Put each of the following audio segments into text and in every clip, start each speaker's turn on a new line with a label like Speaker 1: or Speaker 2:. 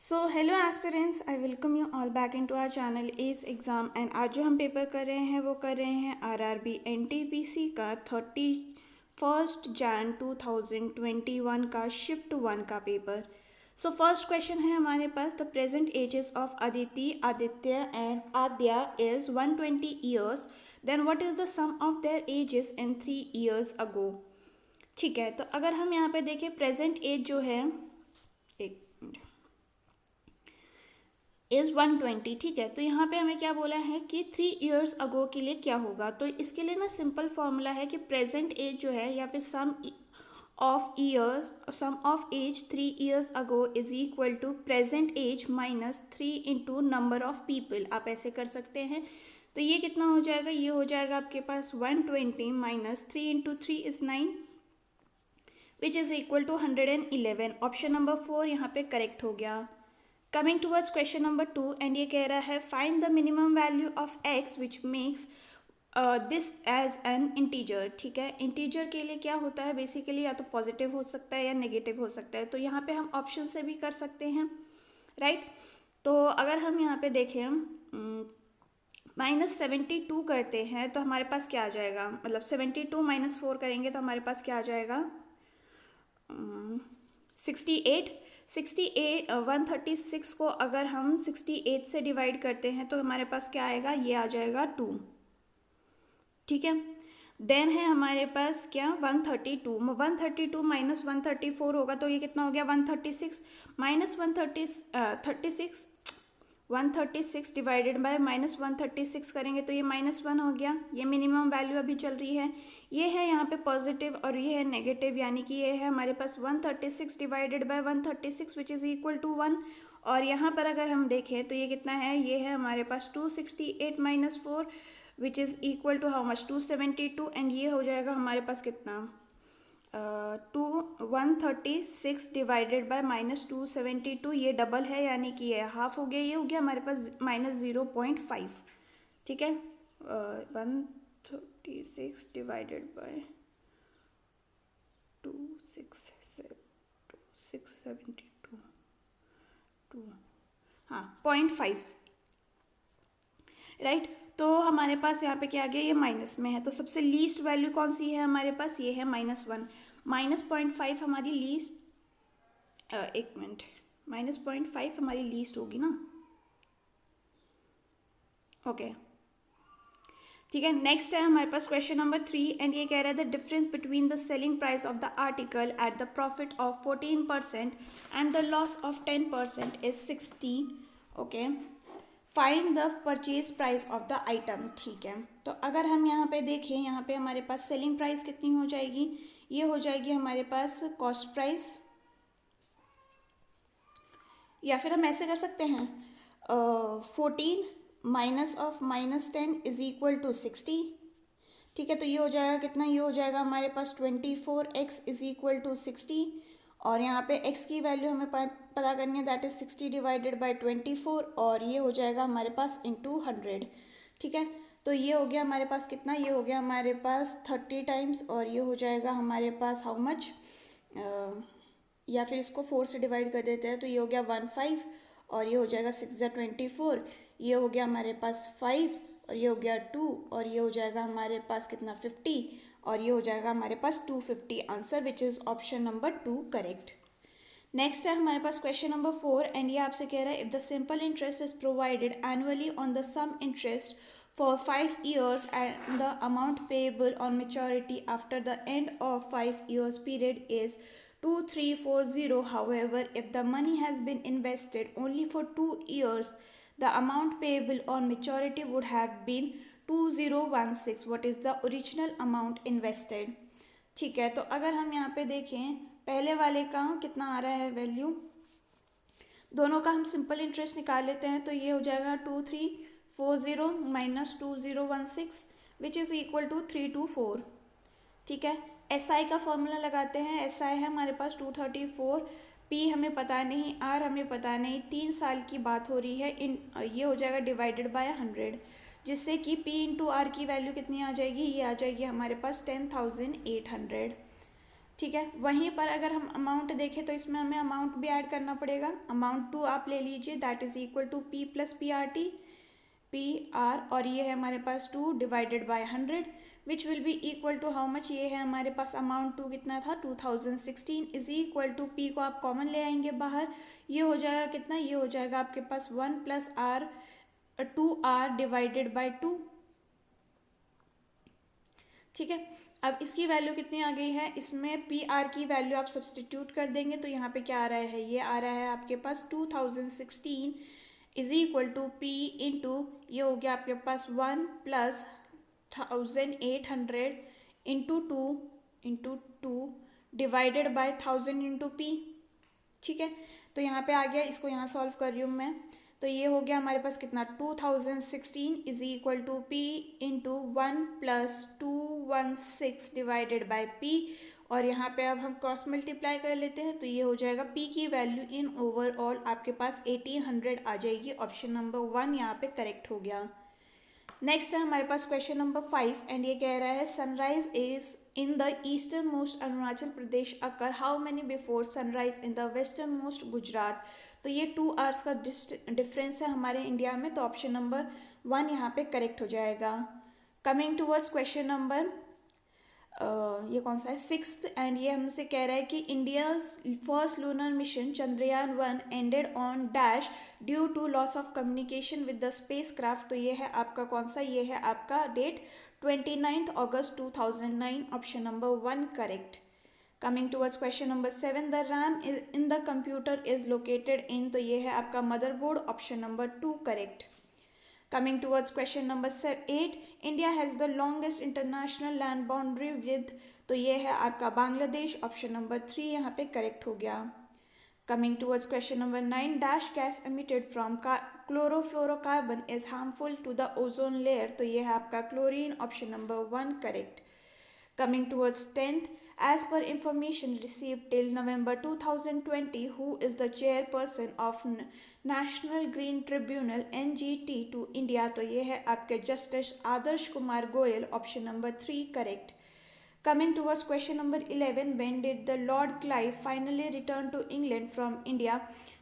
Speaker 1: So hello aspirants, I welcome you all back into our channel S exam. And आज जो हम paper कर रहे हैं वो कर रहे हैं आरआरबी एनटीपीसी का 31 जैन 2021 का शिफ्ट 1 का पेपर। सो फर्स्ट क्वेश्चन है हमारे पास, the present ages of Aditya and Adya is 120 years, then what is the sum of their ages in 3 years ago. ठीक है, तो अगर हम यहाँ पे देखें प्रेजेंट एज जो है एक इज़ 120। ठीक है, तो यहाँ पे हमें क्या बोला है कि 3 ईयर्स अगो के लिए क्या होगा। तो इसके लिए ना सिंपल फॉर्मूला है कि प्रेजेंट एज जो है या फिर sum of age 3 years ago is equal to present age minus 3 into number of people. आप ऐसे कर सकते हैं। तो ये कितना हो जाएगा, ये हो जाएगा आपके पास 120 minus 3 into 3 is 9 which is equal to 111। Option number 4 यहाँ पे करेक्ट हो गया। Coming towards question number 2, and ये कह रहा है find the minimum value of x which makes this as an integer. ठीक है, इंटीजर के लिए क्या होता है बेसिकली, या तो पॉजिटिव हो सकता है या नेगेटिव हो सकता है। तो यहाँ पे हम ऑप्शन से भी कर सकते हैं, राइट। तो अगर हम यहाँ पे देखें -72 करते हैं तो हमारे पास क्या आ जाएगा, मतलब 72 -4 करेंगे तो हमारे पास क्या आ जाएगा 68। 136 को अगर हम 68 से डिवाइड करते हैं तो हमारे पास क्या आएगा, ये आ जाएगा 2। ठीक है, देन है हमारे पास क्या 132। 132 माइनस 134 होगा तो ये कितना हो गया 136 माइनस 136 डिवाइडेड बाय -136 करेंगे तो ये -1 हो गया। ये मिनिमम वैल्यू अभी चल रही है, ये है यहाँ पे पॉजिटिव और ये है नेगेटिव, यानी कि ये है हमारे पास 136 divided by 136 which is equal to 1। और यहाँ पर अगर हम देखें तो ये कितना है, ये है हमारे पास 268 minus 4 which is equal to how much 272। And ये हो जाएगा हमारे पास कितना 136 डिवाइडेड बाय -272, ये डबल है यानी कि ये हाफ हो गया, ये हो गया हमारे पास -0.5। ठीक है, 136 डिवाइडेड बाय 272 हाँ 0.5, राइट। तो हमारे पास यहाँ पे क्या आ गया, ये माइनस में है तो सबसे लीस्ट वैल्यू कौन सी है हमारे पास, ये है -1। -0.5 हमारी लीस्ट, एक मिनट, -0.5 हमारी लीस्ट होगी ना। ओके, ठीक है। नेक्स्ट है हमारे पास क्वेश्चन नंबर 3, एंड ये कह रहा है the difference between the selling price of the article at the profit of 14% and the loss of 10% is 60। Okay, find the purchase price of the item. ठीक है, तो अगर हम यहाँ पे देखें, यहाँ पे हमारे पास सेलिंग प्राइस कितनी हो जाएगी, ये हो जाएगी हमारे पास कॉस्ट प्राइस, या फिर हम ऐसे कर सकते हैं 14 minus of -10 is equal to 60। ठीक है, तो ये हो जाएगा कितना, ये हो जाएगा हमारे पास 24x इज इक्वल टू 60। और यहाँ पे x की वैल्यू हमें पता करनी है, दैट इज 60 डिवाइडेड बाय 24, और ये हो जाएगा हमारे पास इंटू 100। ठीक है, तो ये हो गया हमारे पास कितना, ये हो गया हमारे पास 30 टाइम्स, और ये हो जाएगा हमारे पास हाउ मच, या फिर इसको 4 से डिवाइड कर देते हैं तो ये हो गया 15, और ये हो जाएगा 6 × 24, ये हो गया हमारे पास 5, और ये हो गया 2, और ये हो जाएगा हमारे पास कितना 50, और ये हो जाएगा हमारे पास 250। Answer which is option number 2 correct. Next है हमारे पास क्वेश्चन नंबर 4, एंड ये आपसे कह रहा है if the simple interest is provided annually on the sum interest for 5 years and the amount payable on maturity after the end of 5 years period is 2340. However, if the money has been invested only for 2 years, the amount payable on maturity would have been 2016. What is the original amount invested? ठीक है, तो अगर हम यहाँ पे देखें पहले वाले का कितना आ रहा है वैल्यू, दोनों का हम सिंपल इंटरेस्ट निकाल लेते हैं तो ये हो जाएगा 2340 minus 2016 which is equal to 324। ठीक है, SI का फॉर्मूला लगाते हैं, SI है हमारे पास 234, P हमें पता नहीं, R हमें पता नहीं, 3 साल की बात हो रही है, ये हो जाएगा डिवाइडेड बाय 100, जिससे कि P इंटू R की वैल्यू कितनी आ जाएगी, ये आ जाएगी हमारे पास 10,800। ठीक है। वहीं पर अगर हम अमाउंट देखें तो इसमें हमें अमाउंट भी ऐड करना पड़ेगा। अमाउंट टू आप ले लीजिए, that is equal to P plus P R T, P R, और ये है हमारे पास 2 divided by 100 which will be equal to how much, ये है हमारे पास अमाउंट टू कितना था 2016 इज इक्वल टू पी को आप कॉमन ले आएंगे बाहर, ये हो जाएगा कितना, ये हो जाएगा आपके पास 1 plus R 2r divided by 2। ठीक है। अब इसकी वैल्यू कितनी आ गई है, इसमें पी आर की वैल्यू आप सब्सटीट्यूट कर देंगे तो यहाँ पे क्या आ रहा है, ये आ रहा है आपके पास 2016 is equal to P into, ये हो गया आपके पास 1 plus 1800 into two divided by 1000 into P. ठीक है। तो यहाँ पे आ गया, इसको यहाँ सॉल्व कर रही हूँ मैं, तो ये हो गया हमारे पास कितना 2016 is equal to P into 1 plus 216 divided by P, और यहाँ पे अब हम क्रॉस मल्टीप्लाई कर लेते हैं तो ये हो जाएगा पी की वैल्यू इन ओवरऑल आपके पास 1800 आ जाएगी। ऑप्शन नंबर 1 यहाँ पे करेक्ट हो गया। नेक्स्ट है हमारे पास क्वेश्चन नंबर 5 एंड ये कह रहा है sunrise is in the eastern most Arunachal Pradesh occur how many before sunrise in the western most Gujarat. तो ये 2 आवर्स का डिफरेंस है हमारे इंडिया में, तो ऑप्शन नंबर 1 यहाँ पे करेक्ट हो जाएगा। कमिंग टूवर्ड्स क्वेश्चन नंबर ये कौन सा है 6th, एंड ये हमसे कह रहा है कि India's first lunar mission Chandrayaan 1 ended on dash due to loss of communication with the spacecraft. तो ये है आपका कौन सा, ये है आपका डेट 29 अगस्त 2009, option number 1 correct. Coming towards question number 7, the RAM in the computer is located in, तो ये है आपका motherboard, option number 2 correct. Coming towards question number 8, India has the longest international land boundary with, तो ये है आपका Bangladesh, option number 3 यहाँ पे करेक्ट हो गया। Coming towards question number 9, dash gas emitted from chlorofluorocarbon is harmful to the ozone layer, तो ये है आपका chlorine, option number 1 correct. Coming towards 10th, as per information received till November 2020, who is the chairperson of national green tribunal NGT to India, तो ये है आपके justice Adarsh Kumar Goyal, option number 3 correct. Coming towards question number 11, when did the lord Clive finally return to England from India,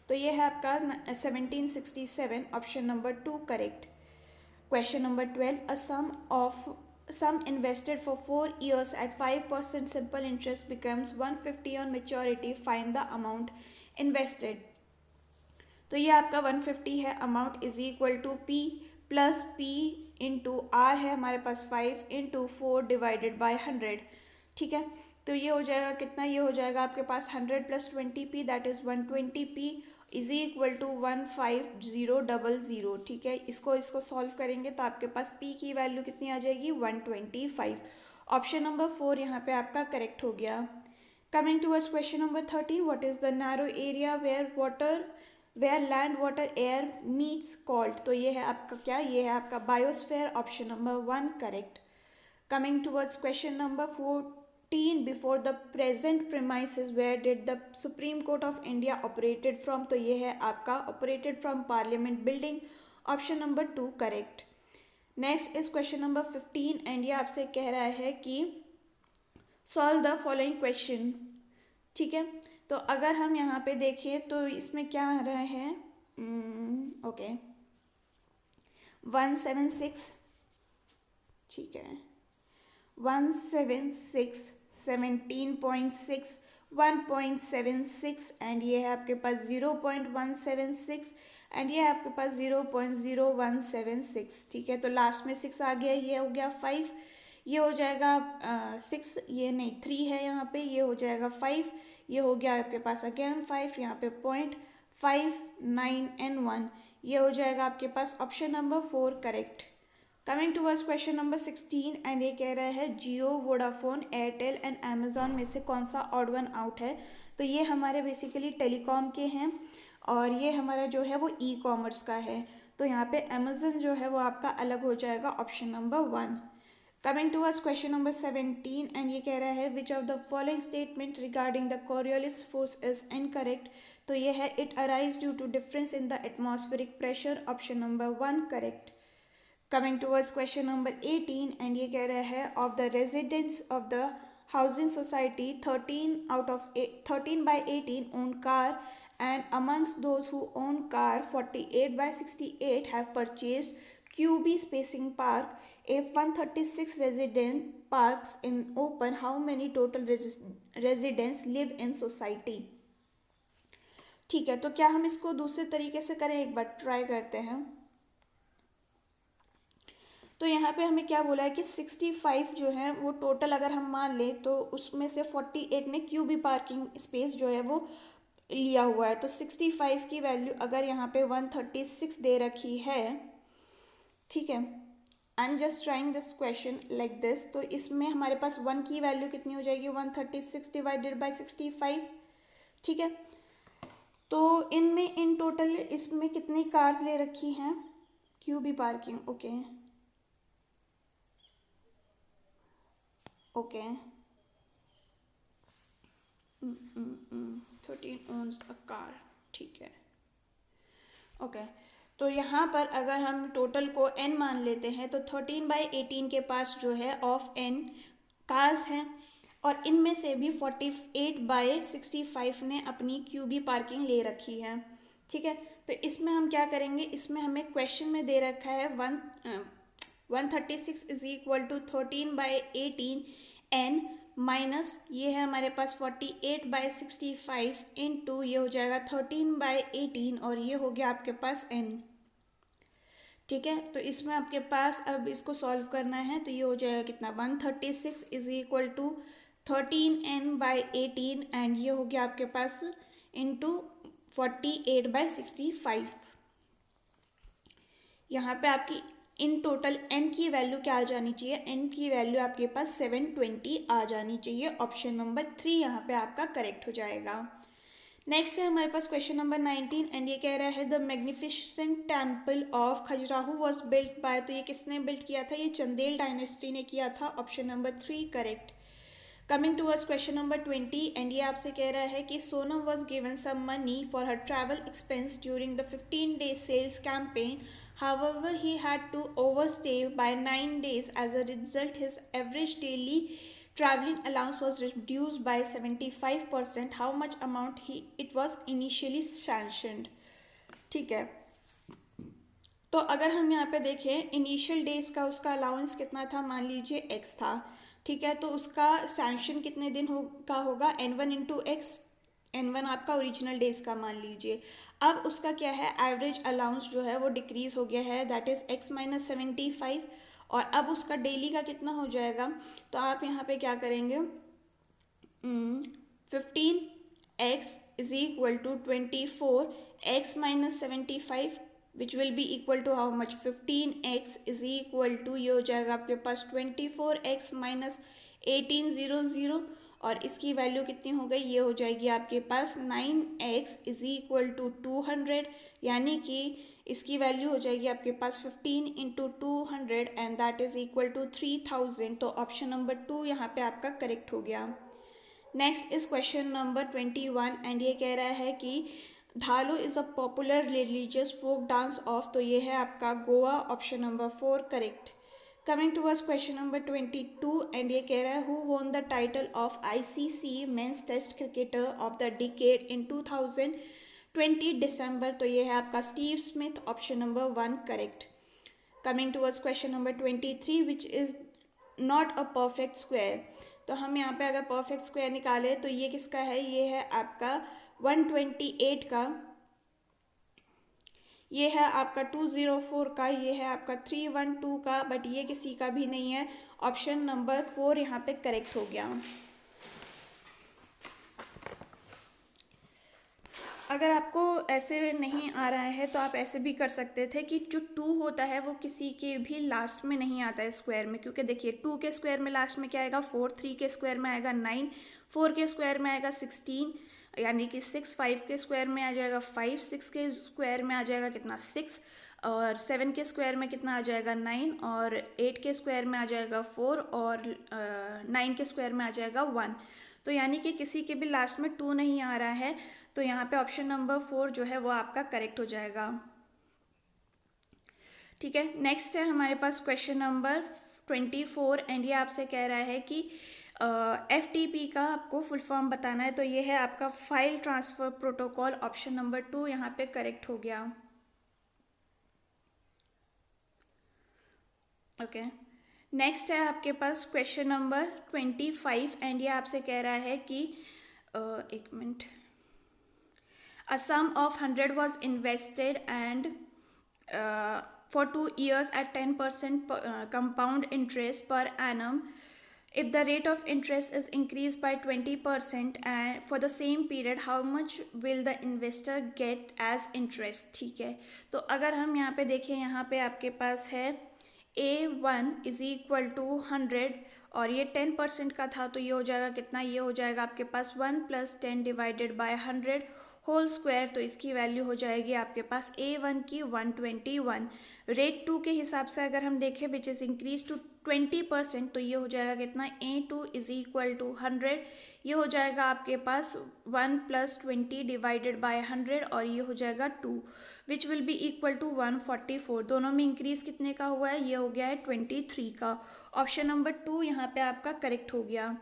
Speaker 1: तो ये है आपका 1767, option number 2 correct. Question number 12, a sum invested for 4 years at 5% simple interest becomes 150 on maturity, find the amount invested। तो ये आपका 150 है, amount is equal to P plus P into R है हमारे पास 5 इंटू 4 डिवाइडेड बाय 100। ठीक है। तो ये हो जाएगा कितना, ये हो जाएगा आपके पास 100 plus 20p that is 120p is equal to 15000। ठीक है। इसको सॉल्व करेंगे तो आपके पास p की वैल्यू कितनी आ जाएगी 125। ऑप्शन नंबर 4 यहाँ पे आपका करेक्ट हो गया। Coming towards question number 13, what is the narrow area where land water air meets called, तो ये है आपका क्या, ये है आपका biosphere, option number 1 correct. Coming towards question number 14, before the present premises where did the supreme court of India operated from, तो ये है आपका operated from parliament building, option number 2 correct. Next is question number 15 and ये आपसे कह रहा है कि सॉल्व द फॉलोइंग क्वेश्चन। ठीक है। तो अगर हम यहाँ पे देखें तो इसमें क्या आ रहा है, ओके 176, ठीक है 176 17.6 1.76 एंड ये है आपके पास 0.176 एंड ये है आपके पास 0.0176। ठीक है। तो लास्ट में 6 आ गया, ये हो गया 5, ये हो जाएगा 6, ये नहीं 3 है यहाँ पे, ये हो जाएगा 5, ये हो गया आपके पास अगेन 5, यहाँ पे 0.5 9 and 1, ये हो जाएगा आपके पास option number 4 correct. Coming towards question number 16 and ये कह रहा है Jio Vodafone Airtel and Amazon में से कौन सा ऑड वन आउट है, तो ये हमारे बेसिकली टेलीकॉम के हैं और ये हमारा जो है वो ई कॉमर्स का है, तो यहाँ पे अमेजन जो है वो आपका अलग हो जाएगा, option number 1। Coming towards question number 17 and ये कह रहा है which of the following statement regarding the Coriolis force is incorrect, तो ये है it arise due to difference in the atmospheric pressure, option number 1 correct. Coming towards question number 18 and ये कह रहा है of the residents of the housing society 13 by 18 own car, and amongst those who own car 48/68 have purchased QB spacing park. If 136 resident parks in open, how many total residents live in society? ठीक है, तो क्या हम इसको दूसरे तरीके से करें, एक बार ट्राई करते हैं। तो यहाँ पे हमें क्या बोला है कि 65 जो है वो टोटल अगर हम मान लें तो उसमें से 48 ने क्यूबी पार्किंग स्पेस जो है वो लिया हुआ है। तो 65 की वैल्यू अगर यहाँ पे 136 दे रखी है, ठीक है, I am just trying this question like this, तो इसमें हमारे पास 1 की वैल्यू कितनी हो जाएगी, 136 डिवाइडेड बाई 65, ठीक है। तो इनमें इन टोटल इसमें कितनी कार्स ले रखी हैं, क्यूबी parking, okay okay 13 owns a car, ठीक है, ओके। तो यहाँ पर अगर हम टोटल को n मान लेते हैं तो 13/18 के पास जो है ऑफ n कार्स हैं, और इनमें से भी 48/65 ने अपनी क्यूबी पार्किंग ले रखी है, ठीक है। तो इसमें हम क्या करेंगे, इसमें हमें क्वेश्चन में दे रखा है 136 is equal to 13/18 n minus ये है हमारे पास 48/65 इंटू ये हो जाएगा 13/18 और ये हो गया आपके पास n, ठीक है। तो इसमें आपके पास अब इसको सॉल्व करना है, तो ये हो जाएगा कितना, 136 is equal to 13n/18 and ये हो गया आपके पास इंटू 48/65। यहाँ पे आपकी इन टोटल n की वैल्यू क्या आ जानी चाहिए, n की वैल्यू आपके पास 720 आ जानी चाहिए। ऑप्शन नंबर 3 यहाँ पे आपका करेक्ट हो जाएगा। नेक्स्ट है हमारे पास क्वेश्चन नंबर 19 एंड ये कह रहा है the magnificent temple of Khajuraho was built by, तो ये किसने बिल्ट किया था, ये चंदेल डायनेस्टी ने किया था। Option number 3 correct. Coming towards question number 20 and ये आपसे कह रहा है कि Sonam was given some money for her travel expense during the 15 days sales campaign, however he had to overstay by 9 days. As a result, his average daily traveling allowance was reduced by 75%. How much amount it was initially sanctioned? ठीक है, तो अगर हम यहाँ पे देखें initial days का उसका अलाउंस कितना था, मान लीजिए x था, ठीक है। तो उसका सैंक्शन कितने दिन का होगा, n1 इंटू एक्स, n1 आपका ओरिजिनल डेज का मान लीजिए। अब उसका क्या है, एवरेज अलाउंस जो है वो डिक्रीज हो गया है, दैट इज़ x माइनस 75, और अब उसका डेली का कितना हो जाएगा, तो आप यहाँ पे क्या करेंगे, 15x is equal to 24x minus 75 which will be equal to how much, 15x is equal to ये हो जाएगा आपके पास 24x माइनस 1800, और इसकी वैल्यू कितनी हो गई, ये हो जाएगी आपके पास 9x इज इक्वल टू 200, यानी कि इसकी वैल्यू हो जाएगी आपके पास 15 into 200 and that is equal to 3000। तो ऑप्शन नंबर 2 यहाँ पे आपका करेक्ट हो गया। Next is question number 21 and ये कह रहा है कि Dhalo is a popular religious folk dance of, तो ये है आपका Goa. Option number 4 correct. Coming towards question number 22 and ये कह रहा है who won the title of ICC men's test cricketer of the decade in 2020 December, तो ये है आपका Steve Smith. Option number 1 correct. Coming towards question number 23 which is not a perfect square, तो हम यहाँ पे अगर परफेक्ट स्क्वायर निकाले तो ये किसका है, ये है आपका 128 का, ये है आपका 204 का, ये है आपका 312 का, बट ये किसी का भी नहीं है। ऑप्शन नंबर 4 यहाँ पे करेक्ट हो गया। अगर आपको ऐसे नहीं आ रहा है तो आप ऐसे भी कर सकते थे कि जो 2 होता है वो किसी के भी लास्ट में नहीं आता है स्क्वायर में, क्योंकि देखिए 2 के स्क्वायर में लास्ट में क्या आएगा 4, 3 के स्क्वायर में आएगा 9, 4 के स्क्वायर में आएगा 16 यानी कि 6, 5 के स्क्वायर में आ जाएगा 5, 6 के स्क्वायर में आ जाएगा कितना 6, और 7 के स्क्वायर में कितना आ जाएगा 9, और 8 के स्क्वायर में आ जाएगा 4, और 9 के स्क्वायर में आ जाएगा 1। तो यानी कि किसी के भी लास्ट में 2 नहीं आ रहा है, तो यहाँ पे ऑप्शन नंबर 4 जो है वो आपका करेक्ट हो जाएगा। ठीक है, नेक्स्ट है हमारे पास क्वेश्चन नंबर 24 एंड ये आपसे कह रहा है कि FTP का आपको फुल फॉर्म बताना है, तो ये है आपका file transfer protocol. Option number 2 यहाँ पे करेक्ट हो गया। ओके, नेक्स्ट है आपके पास क्वेश्चन नंबर 25 एंड ये आपसे कह रहा है कि एक minute, a sum of 100 was invested and for 2 years at 10% compound interest per annum. If the rate of interest is increased by 20% and for the same period, how much will the investor get as interest? ठीक है, तो अगर हम यहाँ पे देखें, यहाँ पे आपके पास है A1 इज इक्वल टू 100 और ये 10% का था, तो ये हो जाएगा कितना, ये हो जाएगा आपके पास 1 + 10 डिवाइडेड बाय 100 होल स्क्वायर। तो इसकी वैल्यू हो जाएगी आपके पास A1 की 121। रेट 2 के हिसाब से अगर हम देखें विच इज़ इंक्रीज टू 20%, तो ये हो जाएगा कितना, A2 इज इक्वल टू 100, ये हो जाएगा आपके पास 1 + 20 डिवाइडेड बाय 100 और ये हो जाएगा 2 which will be equal to 144। दोनों में इंक्रीज कितने का हुआ है, ये हो गया है 23 का। ऑप्शन नंबर 2 यहाँ पे आपका करेक्ट हो गया।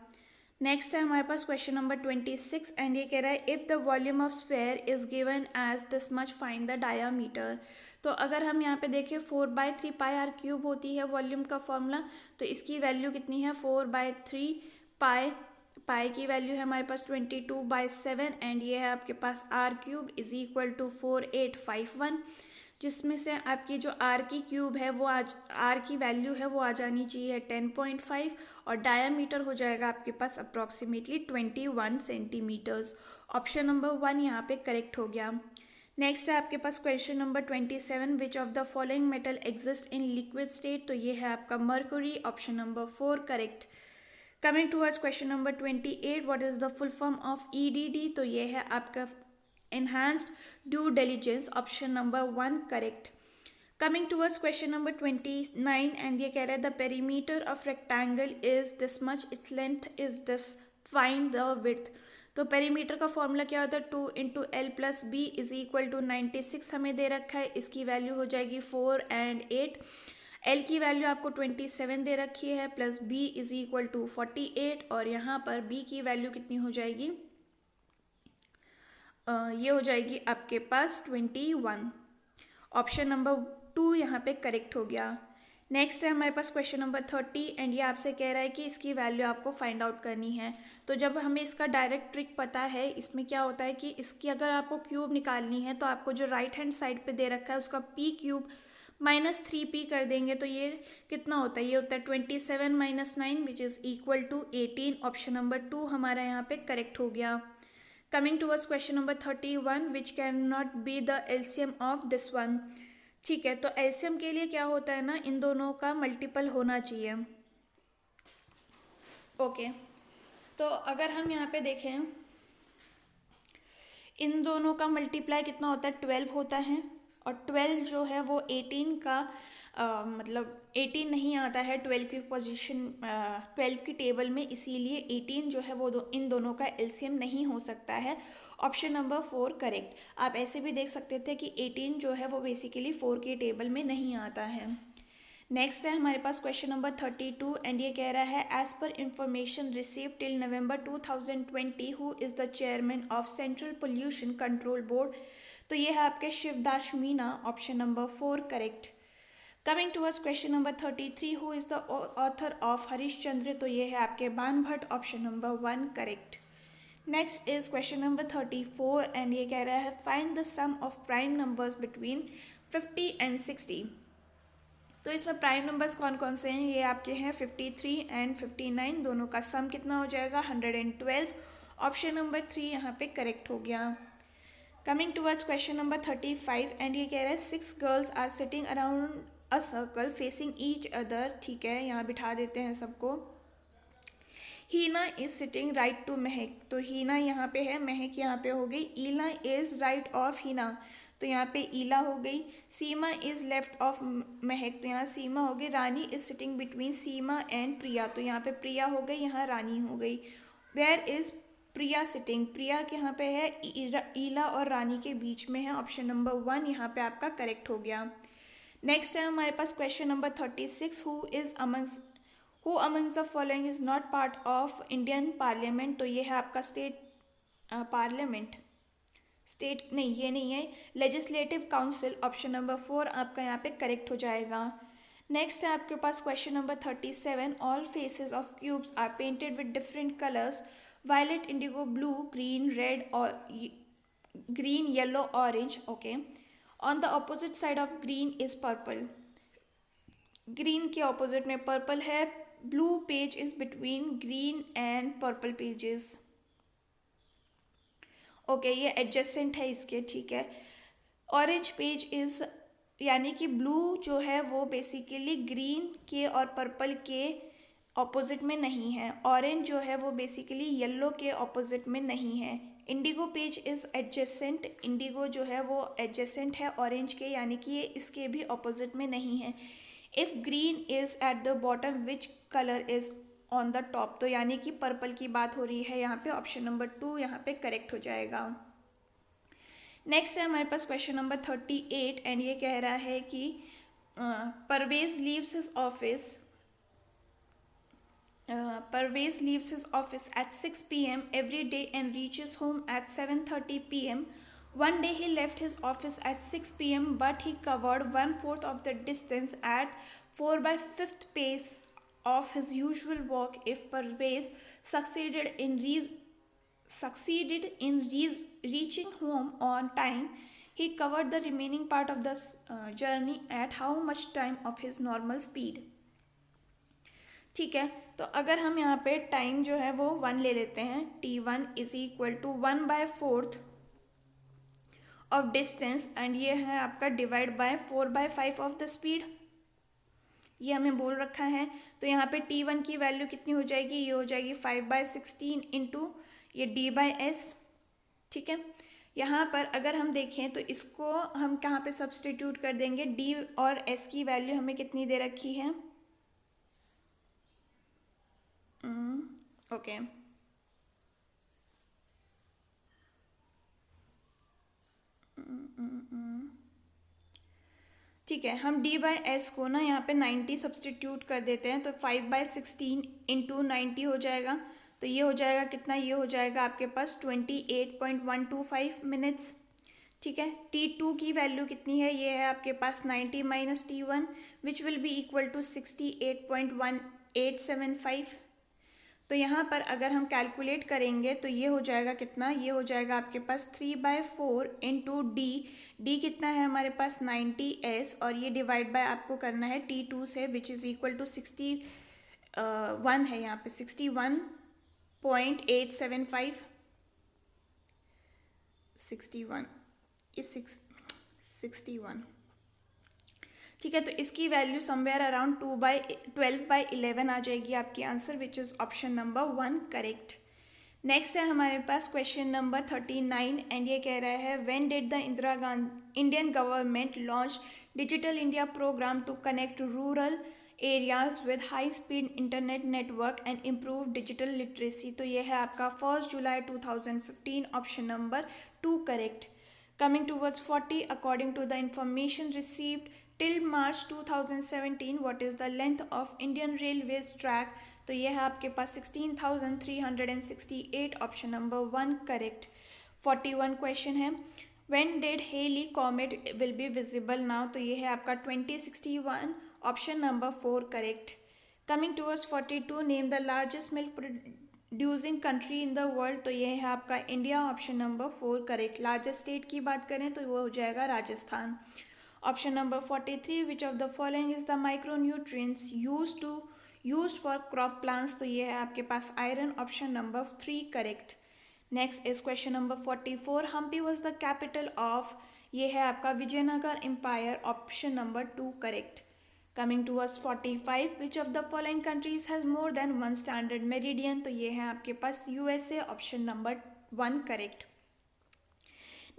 Speaker 1: नेक्स्ट है हमारे पास क्वेश्चन नंबर 26 एंड ये कह रहा है if the volume of sphere is given as this much find the diameter. तो अगर हम यहाँ पे देखें 4/3 πr³ होती है वॉल्यूम का फॉर्मूला, तो इसकी वैल्यू कितनी है 4/3 पाई की वैल्यू है हमारे पास 22/7 एंड ये है आपके पास r³ इज इक्वल टू 4851, जिसमें से आपकी जो r की क्यूब है वो आज r की वैल्यू है वो आ जानी चाहिए 10.5 और डायामीटर हो जाएगा आपके पास अप्रॉक्सीमेटली 21 सेंटीमीटर्स। ऑप्शन नंबर 1 यहाँ पे करेक्ट हो गया। नेक्स्ट है आपके पास question number 27 which of the following metal exist in liquid state, तो ये है आपका mercury. Option number 4 correct. Coming towards question number 28 what is the full form of EDD, तो ये है आपका enhanced due diligence। Option number 1 correct. Coming towards question number 29 and ये कह रहा है the perimeter of rectangle is this much, it's length is this, find the width. तो perimeter का फॉर्मूला क्या होता है 2 × L + B is equal to 96 हमें दे रखा है, इसकी वैल्यू हो जाएगी 4 और 8। L की वैल्यू आपको 27 दे रखी है plus B is equal to 48 और यहाँ पर B की वैल्यू कितनी हो जाएगी, ये हो जाएगी आपके पास 21। ऑप्शन नंबर 2 यहाँ पे करेक्ट हो गया। नेक्स्ट है हमारे पास क्वेश्चन नंबर 30 एंड ये आपसे कह रहा है कि इसकी वैल्यू आपको फाइंड आउट करनी है। तो जब हमें इसका डायरेक्ट ट्रिक पता है, इसमें क्या होता है कि इसकी अगर आपको क्यूब निकालनी है तो आपको जो राइट हैंड साइड पे दे रखा है उसका p³ -3p कर देंगे, तो ये कितना होता है, ये होता है 27 - 9 which is equal to 18। Option number 2 हमारा यहाँ पे करेक्ट हो गया। Coming towards question number 31 which can not be the LCM of this one. ठीक है, तो एलसीएम के लिए क्या होता है ना, इन दोनों का मल्टीपल होना चाहिए। ओके, तो अगर हम यहाँ पे देखें इन दोनों का मल्टीप्लाई कितना होता है 12 होता है और 12 जो है वो 18 का मतलब 18 नहीं आता है 12 की पोजीशन 12 की टेबल में, इसीलिए 18 जो है वो इन दोनों का एलसीएम नहीं हो सकता है। Option number 4 correct. आप ऐसे भी देख सकते थे कि 18 जो है वो बेसिकली 4 की टेबल में नहीं आता है। नेक्स्ट है हमारे पास क्वेश्चन नंबर 32 एंड ये कह रहा है as per information receive till November 2020 who is the chairman of central pollution control board, तो ये है आपके Shivdas Meena. Option number 4 correct. Coming towards question number 33 who is the author of Harishchandra, तो ये है आपके Bana Bhatt. Option number 1 correct. Next is question number 34 and ये कह रहा है find the sum of prime numbers between 50 and 60। तो इसमें प्राइम नंबर्स कौन कौन से हैं, ये आपके हैं 53 एंड 59, दोनों का सम कितना हो जाएगा 112। ऑप्शन नंबर 3 यहाँ पे करेक्ट हो गया। Coming towards question number 35 and ये कह रहा है 6 girls are sitting around a circle facing each other. ठीक है, यहाँ बिठा देते हैं सबको। Heena is sitting right to Mahak, तो हीना यहाँ पे है, महक यहाँ पे हो गई। ईला इज राइट ऑफ हीना, तो यहाँ पे ईला हो गई। सीमा इज लेफ्ट ऑफ महक, तो यहाँ सीमा हो गई। Rani is sitting between Seema and Priya, तो यहाँ पे प्रिया हो गई, यहाँ रानी हो गई। वेयर इज प्रिया सिटिंग, प्रिया के यहाँ पे है, ईला और रानी के बीच में है। ऑप्शन नंबर 1 यहाँ पे आपका करेक्ट हो गया। नेक्स्ट है हमारे पास question number 36 who who amongst the following is not part of Indian parliament, तो ये है आपका स्टेट पार्लियामेंट, स्टेट नहीं, ये नहीं है, लेजिस्लेटिव काउंसिल। ऑप्शन नंबर 4 आपका यहाँ पे करेक्ट हो जाएगा। नेक्स्ट है आपके पास question number 37, all faces of cubes are painted with different colours, violet, indigo, blue, green, red और green, yellow, orange. Okay, on the opposite side of green is purple, green के opposite में purple है, blue face is between green and purple faces. Okay, ये adjacent है इसके, ठीक है। Orange page is, यानी कि ब्लू जो है वो बेसिकली ग्रीन के और पर्पल के ऑपोजिट में नहीं है, ऑरेंज जो है वो बेसिकली येलो के ऑपोजिट में नहीं है। Indigo page is adjacent, Indigo जो है वो एडजेसेंट है ऑरेंज के, यानी कि ये इसके भी ऑपोजिट में नहीं है। If green is at the bottom which colour is on the top, तो यानी कि पर्पल की बात हो रही है यहाँ पे, ऑप्शन नंबर 2 यहाँ पे करेक्ट हो जाएगा। नेक्स्ट है हमारे पास क्वेश्चन नंबर 38 एंड ये कह रहा है कि Parvez leaves his office, Parvez leaves his office at 6 p.m. every day and reaches home at 7:30 p.m. One day he left his office at 6 p.m. but he covered 1/4 of the distance at 4/5 pace of his usual walk. If Parvez succeeded in reaching home on time, he covered the remaining part of the journey at how much time of his normal speed? ठीक है, तो अगर हम यहाँ पे time जो है वो 1 ले लेते हैं, t1 is equal to 1/4 of distance and ये है आपका divide by 4/5 of the speed, ये हमें बोल रखा है। तो यहाँ पे t1 की वैल्यू कितनी हो जाएगी, ये हो जाएगी 5/16 इंटू ये d/s, ठीक है। यहाँ पर अगर हम देखें तो इसको हम कहाँ पे सब्सटीट्यूट कर देंगे, d और s की वैल्यू हमें कितनी दे रखी है, ओके ठीक है, हम d/s को ना यहाँ पे 90 सब्सटीट्यूट कर देते हैं, तो 5/16 इंटू 90 हो जाएगा, तो ये हो जाएगा कितना, ये हो जाएगा आपके पास 28.125 मिनट्स, ठीक है। t2 की वैल्यू कितनी है, ये है आपके पास 90 minus t1 which will be equal to 68.1875। तो यहाँ पर अगर हम कैलकुलेट करेंगे तो ये हो जाएगा कितना, ये हो जाएगा आपके पास 3/4 इंटू डी कितना है हमारे पास 90s, और ये डिवाइड बाय आपको करना है t2 से विच इज़ इक्वल टू 61 है यहाँ पे 61.875 61 इज 61, ठीक है। तो इसकी वैल्यू समवेयर अराउंड 12/11 आ जाएगी आपकी answer, which is option number 1 correct. Next है हमारे पास क्वेश्चन नंबर 39 एंड ये कह रहा है when did the Indira Gandhi Indian government launch digital India programme to connect rural areas with high speed internet network and improve digital literacy, तो ये है आपका 1 जुलाई 2015, option number 2 correct. Coming towards 40, according to the information received till March 2017, what is the length of Indian Railways track? तो ये है आपके पास 16,368, option number 1 correct. 41 question है When did Halley comet will be visible now? तो ये है आपका 2061, option number 4 correct. Coming towards 42, name the largest milk producing country in the world, तो ये है आपका India, option number 4 correct. Largest state की बात करें तो वो हो जाएगा Rajasthan. Option number 43, which of the following is the micro nutrients used for crop plants, तो ये है आपके पास iron, option number 3 correct. Next is question number 44, Hampi was the capital of, ये है आपका Vijayanagar empire, option number 2 correct. Coming towards 45, which of the following countries has more than one standard meridian, तो ये है आपके पास USA, option number 1 correct.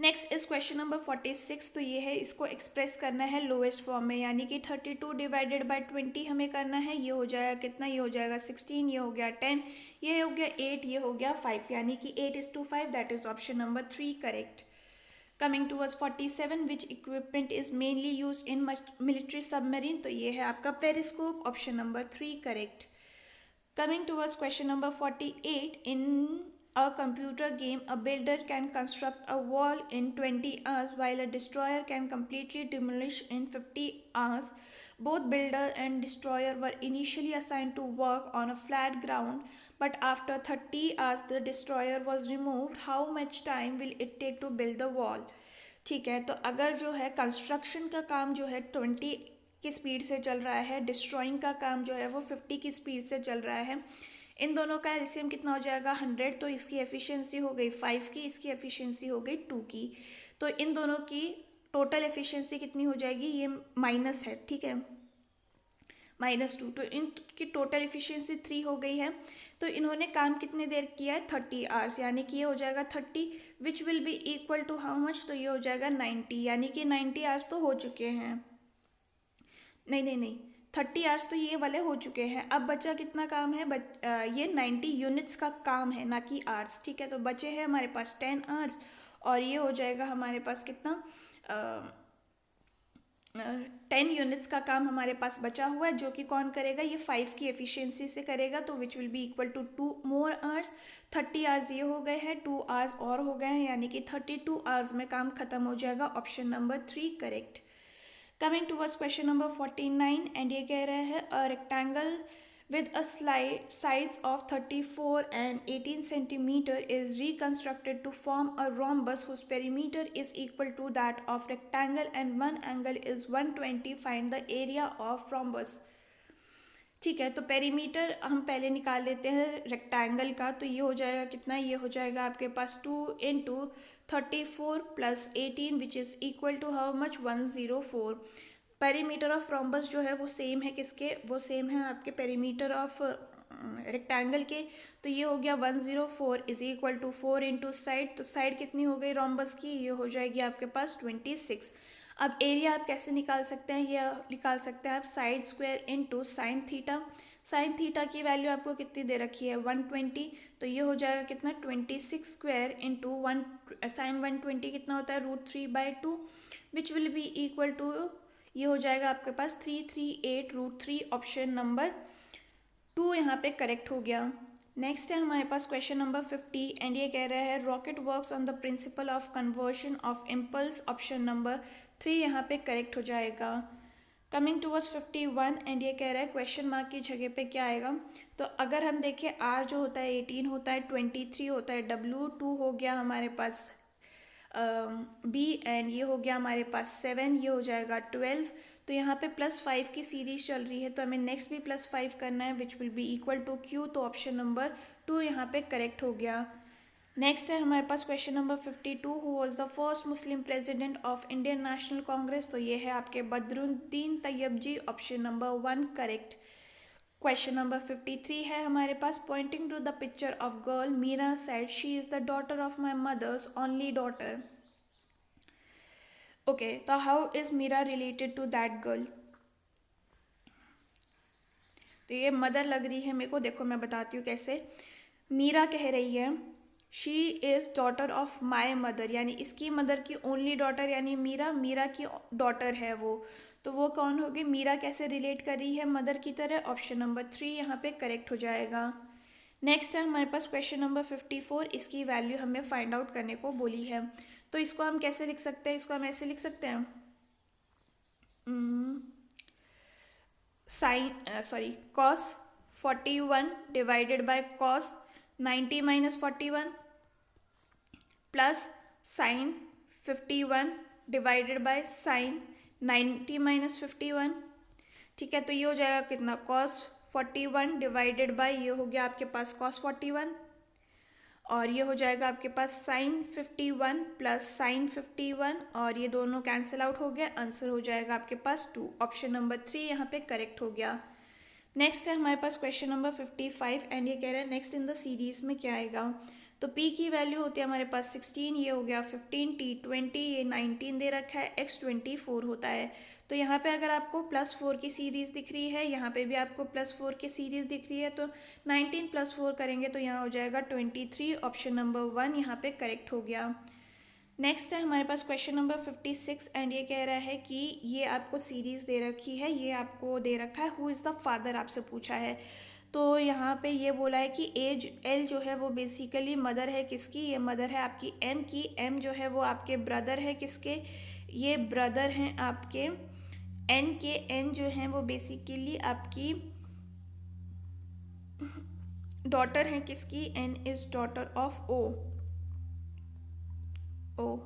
Speaker 1: Next is question number 46, तो ये है इसको एक्सप्रेस करना है लोएस्ट फॉर्म में, यानी कि 32 डिवाइडेड बाय 20 हमें करना है, ये हो जाएगा कितना, ये हो जाएगा 16, ये हो गया 10, ये हो गया 8, ये हो गया 5, यानी कि 8:5, that is option number 3 correct. Coming towards 47, which equipment is mainly used in military submarine, तो ये है आपका periscope, option number 3 correct. Coming towards question number 48, in a computer game, a builder can construct a wall in 20 hours while a destroyer can completely demolish in 50 hours. Both builder and destroyer were initially assigned to work on a flat ground, but after 30 hours the destroyer was removed. How much time will it take to build the wall? ठीक है, तो अगर जो है construction का काम जो है 20 की स्पीड से चल रहा है, डिस्ट्रॉइंग का काम जो है वो 50 की स्पीड से चल रहा है, इन दोनों का एलसीएम कितना हो जाएगा 100, तो इसकी एफिशिएंसी हो गई 5 की, इसकी एफिशिएंसी हो गई 2 की, तो इन दोनों की टोटल एफिशिएंसी कितनी हो जाएगी, ये माइनस है, ठीक है, -2, तो इनकी टोटल एफिशिएंसी 3 हो गई है। तो इन्होंने काम कितने देर किया है 30 आवर्स, यानी कि ये हो जाएगा 30 which will be equal to how much, तो ये हो जाएगा 90, यानी कि 90 आवर्स तो हो चुके हैं, नहीं 30 आवर्स तो ये वाले हो चुके हैं। अब बचा कितना काम है, ये 90 यूनिट्स का काम है ना कि आवर्स, ठीक है, तो बचे हैं हमारे पास 10 आवर्स, और ये हो जाएगा हमारे पास कितना 10 यूनिट्स का काम हमारे पास बचा हुआ है, जो कि कौन करेगा, ये 5 की एफिशिएंसी से करेगा, तो which will be equal to 2 more hours. 30 hours ये हो गए हैं, 2 आवर्स और हो गए हैं, यानी कि 32 आवर्स में काम खत्म हो जाएगा। Option number 3 correct. Coming towards question number 49, and ये कह रहा है a rectangle with a sides of 34 and 18 centimeter is reconstructed to form a rhombus whose perimeter is equal to that of rectangle and one angle is 120. Find the area of rhombus. ठीक है, तो perimeter हम पहले निकाल लेते हैं rectangle का, तो ये हो जाएगा कितना, ये हो जाएगा आपके पास 2 × 34 + 18 which is equal to how much 104। Perimeter of rhombus जो है वो सेम है किसके, वो सेम है आपके पेरीमीटर ऑफ रेक्टेंगल के, तो ये हो गया 104 इज इक्वल टू 4 × साइड, तो साइड कितनी हो गई रोम्बस की, ये हो जाएगी आपके पास 26। अब एरिया आप कैसे निकाल सकते हैं, ये निकाल सकते हैं आप side square × sine theta. Sine theta की वैल्यू आपको कितनी दे रखी है 120, तो ये हो जाएगा कितना 26 स्क्वायर × 1 साइन 120 कितना होता है √3/2 which will be equal to, ये हो जाएगा आपके पास 338√3। ऑप्शन नंबर 2 यहाँ पे करेक्ट हो गया। नेक्स्ट है हमारे पास क्वेश्चन नंबर 50, एंड ये कह रहा है rocket works on the principle of conversion of impulse. Option number 3 यहाँ पे करेक्ट हो जाएगा। कमिंग टूवर्ड्स 51, एंड ये कह रहा है क्वेश्चन मार्क की जगह पे क्या आएगा, तो अगर हम देखें आर जो होता है 18 होता है, 23 होता है, W2 हो गया हमारे पास बी, एंड ये हो गया हमारे पास 7, ये हो जाएगा 12, तो यहाँ पे +5 की सीरीज चल रही है, तो हमें नेक्स्ट भी +5 करना है which will be equal to Q, तो ऑप्शन नंबर 2 यहाँ पे करेक्ट हो गया। नेक्स्ट है हमारे पास question number 52, who was the first Muslim president of Indian National Congress, तो ये है आपके Badruddin Tyabji. Option number 1 correct. Question number 53 है हमारे पास, pointing to the picture of girl Meera said she is the daughter of my mother's only daughter. Okay, तो how is Meera related to that girl, तो ये मदर लग रही है मेरे को, देखो मैं बताती हूँ कैसे। मीरा कह रही है she is daughter of my mother, यानी इसकी मदर की ओनली डॉटर, यानी मीरा की डॉटर है वो, तो वो कौन होगी, मीरा कैसे रिलेट कर रही है मदर की तरह। ऑप्शन नंबर 3 यहाँ पे करेक्ट हो जाएगा। नेक्स्ट है हमारे पास क्वेश्चन नंबर 54, इसकी वैल्यू हमें फाइंड आउट करने को बोली है, तो इसको हम कैसे लिख सकते हैं, इसको हम ऐसे लिख सकते हैं cos 41 divided by cos 90 - 41 plus sin 51 divided by sin 90 - 51। ठीक है, तो ये हो जाएगा कितना cos 41 डिवाइडेड बाय, ये हो गया आपके पास cos 41, और ये हो जाएगा आपके पास sin 51 प्लस sin 51, और ये दोनों कैंसिल आउट हो गया, आंसर हो जाएगा आपके पास 2। ऑप्शन नंबर 3 यहाँ पे करेक्ट हो गया। नेक्स्ट है हमारे पास क्वेश्चन नंबर 55, एंड ये कह रहा है नेक्स्ट इन द सीरीज में क्या आएगा, तो P की वैल्यू होती है हमारे पास 16, ये हो गया 15, T 20, ये 19 दे रखा है, X 24 होता है, तो यहाँ पे अगर आपको +4 की सीरीज़ दिख रही है, यहाँ पे भी आपको +4 की सीरीज़ दिख रही है, तो 19 + 4 करेंगे तो यहाँ हो जाएगा 23। ऑप्शन नंबर 1 यहाँ पे करेक्ट हो गया। नेक्स्ट है हमारे पास क्वेश्चन नंबर 56, एंड ये कह रहा है कि ये आपको सीरीज़ दे रखी है, ये आपको दे रखा है हु इज़ द फादर आपसे पूछा है, तो यहाँ पे ये बोला है कि एज एल जो है वो बेसिकली मदर है किसकी, ये मदर है आपकी एम की। एम जो है वो आपके ब्रदर है किसके, ये ब्रदर हैं आपके एन के। एन जो है वो बेसिकली आपकी डॉटर है किसकी, N is daughter of O. O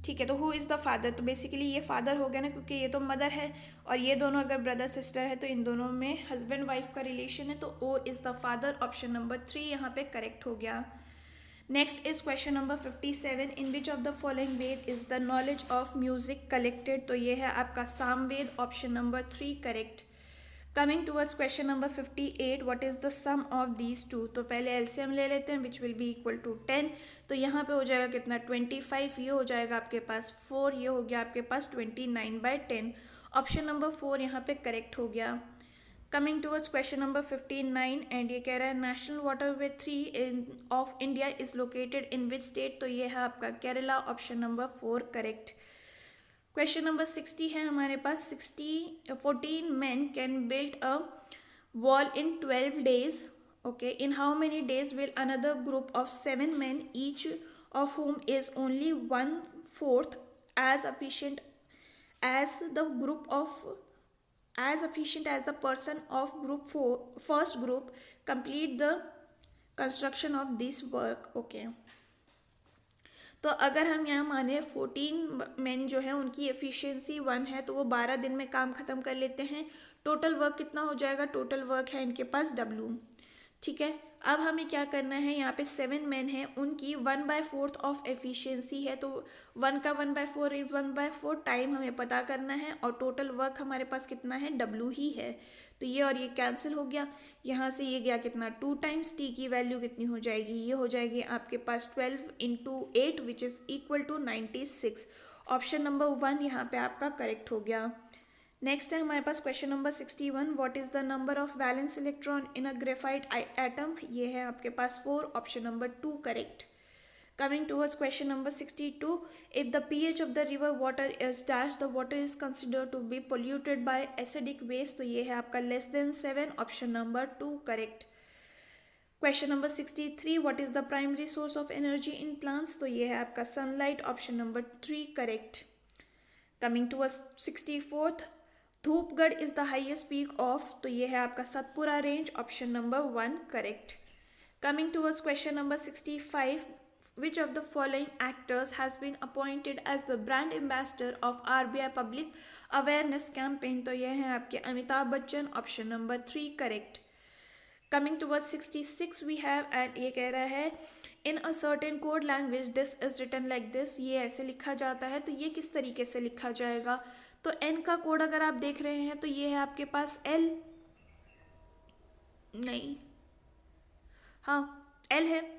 Speaker 1: ठीक है, तो हु इज़ द फादर, तो बेसिकली ये फादर हो गया ना, क्योंकि ये तो मदर है और ये दोनों अगर ब्रदर सिस्टर है तो इन दोनों में हस्बैंड वाइफ का रिलेशन है, तो O is the father. Option number 3 यहाँ पे करेक्ट हो गया। Next is question number 57, in which of the following Veda is the knowledge of music collected, तो ये है आपका Samaveda. Option number 3 correct. Coming towards question number 58, what is the sum of these two, तो पहले एलसीएम ले लेते हैं, which will be equal to 10। तो यहाँ पे हो जाएगा कितना 25, ये हो जाएगा आपके पास 4, ये हो गया आपके पास 29/10। ऑप्शन नंबर 4 यहाँ पे करेक्ट हो गया। Coming towards question number 59, and ये कह रहा है national waterway 3 of India is located in which state, तो ये है आपका Kerala. Option number 4 correct. Question number 60 है हमारे पास। 14 men can build a wall in 12 days. Okay, in how many days will another group of 7 men, each of whom is only 1/4 as efficient as the person of group 4 first group, complete the construction of this work? Okay, तो अगर हम यहाँ माने 14 main जो है उनकी efficiency 1 है, तो वो 12 दिन में काम ख़त्म कर लेते हैं। टोटल वर्क कितना हो जाएगा, टोटल वर्क है इनके पास W। ठीक है, अब हमें क्या करना है, यहाँ पे 7 मेन हैं, उनकी 1/4 ऑफ एफिशिएंसी है, तो 1 का 1/4 1/4 टाइम हमें पता करना है, और टोटल वर्क हमारे पास कितना है, W ही है। तो ये और ये कैंसिल हो गया, यहाँ से ये गया कितना 2 टाइम्स, टी की वैल्यू कितनी हो जाएगी, ये हो जाएगी आपके पास 12 × 8 which is equal to 96। Option number 1 यहाँ पे आपका करेक्ट हो गया। नेक्स्ट है हमारे पास question number 61, what is the number of valence electron in a graphite atom, ये है आपके पास 4। Option number 2 correct. Coming towards question number 62, if the pH of the river water is dash, the water is considered to be polluted by acidic waste, तो ये है आपका less than 7। Option number 2 correct. Question number 63, what is the primary source of energy in plants, तो ये है आपका sunlight. Option number 3 correct. Coming towards 64th, Dhupgarh is the highest peak of, तो ये है आपका Satpura range. Option number 1 correct. Coming towards question number 65, which of the following actors has been appointed as the brand ambassador of RBI public awareness campaign, तो यह है आपके Amitabh Bachchan. Option number 3 correct. Coming towards 66 we have, and ये कह रहा है in a certain code language this is written like this, ये ऐसे लिखा जाता है, तो ये किस तरीके से लिखा जाएगा, तो एन का कोड अगर आप देख रहे हैं तो ये है आपके पास एल, नहीं, हाँ एल है,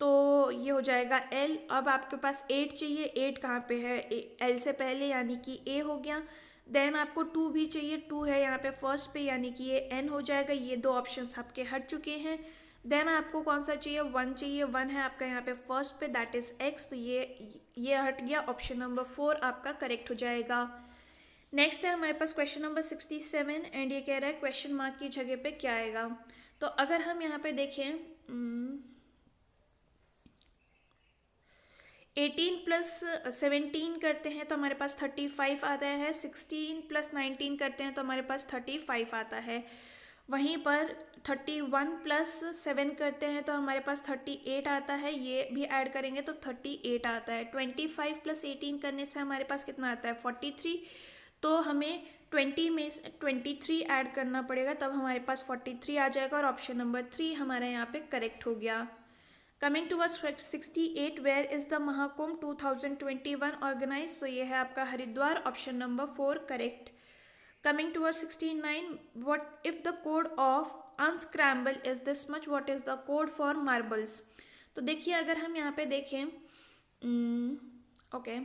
Speaker 1: तो ये हो जाएगा एल। अब आपके पास 8 चाहिए, 8 कहाँ पे है, एल से पहले, यानी कि ए हो गया। देन आपको 2 भी चाहिए, 2 है यहाँ पे फर्स्ट पे, यानी कि ये एन हो जाएगा। ये 2 ऑप्शंस आपके हट चुके हैं। देन आपको कौन सा चाहिए, 1 चाहिए, 1 है आपका यहाँ पे फर्स्ट पे, दैट इज एक्स, तो ये हट गया। ऑप्शन नंबर 4 आपका करेक्ट हो जाएगा। नेक्स्ट है हमारे पास क्वेश्चन नंबर 67, एंड ये कह रहा है क्वेश्चन मार्क की जगह पे क्या आएगा, तो अगर हम यहाँ पे देखें 18 + 17 करते हैं तो हमारे पास 35 आता है। 16 + 19 करते हैं तो हमारे पास 35 आता है। वहीं पर 31 + 7 करते हैं तो हमारे पास 38 आता है, ये भी ऐड करेंगे तो 38 आता है। 25 + 18 करने से हमारे पास कितना आता है 43, तो हमें 20 में 23 ऐड करना पड़ेगा, तब हमारे पास 43 आ जाएगा, और ऑप्शन नंबर 3 हमारे यहाँ पे करेक्ट हो गया। Coming towards 68, where is the Mahakumbh 2021 organise, तो ये है आपका Haridwar. Option number 4 correct. Coming towards 69, what if the code of unscramble is this much, what is the code for marbles, तो देखिए अगर हम यहाँ पे देखें, ओके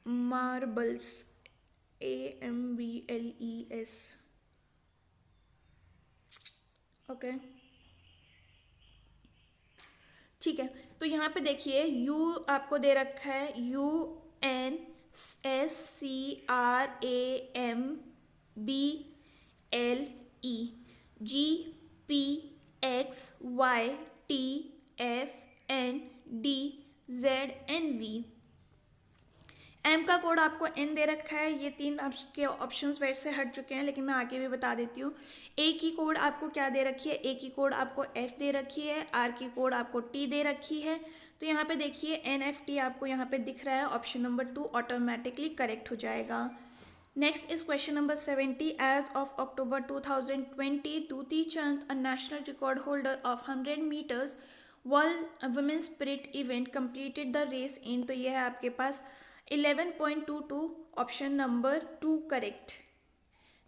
Speaker 1: मार्बल्स, AMBLES, ओके ठीक है, तो यहाँ पे देखिए U आपको दे रखा है UN SCRAMBLE GPXYTFNDZNV। एम का कोड आपको एन दे रखा है, ये तीन आपके ऑप्शंस वैसे हट चुके हैं लेकिन मैं आगे भी बता देती हूँ। ए की कोड आपको क्या दे रखी है, ए की कोड आपको एफ दे रखी है, आर की कोड आपको टी दे रखी है। तो यहाँ पे देखिए एन एफ टी आपको यहाँ पे दिख रहा है, ऑप्शन नंबर 2 ऑटोमेटिकली करेक्ट हो जाएगा। Next is question number 70। As of October 2020 Dutee Chand, a national record holder of 100 metres world women sprint event completed the race in, तो यह है आपके पास 11.22, option number 2 correct.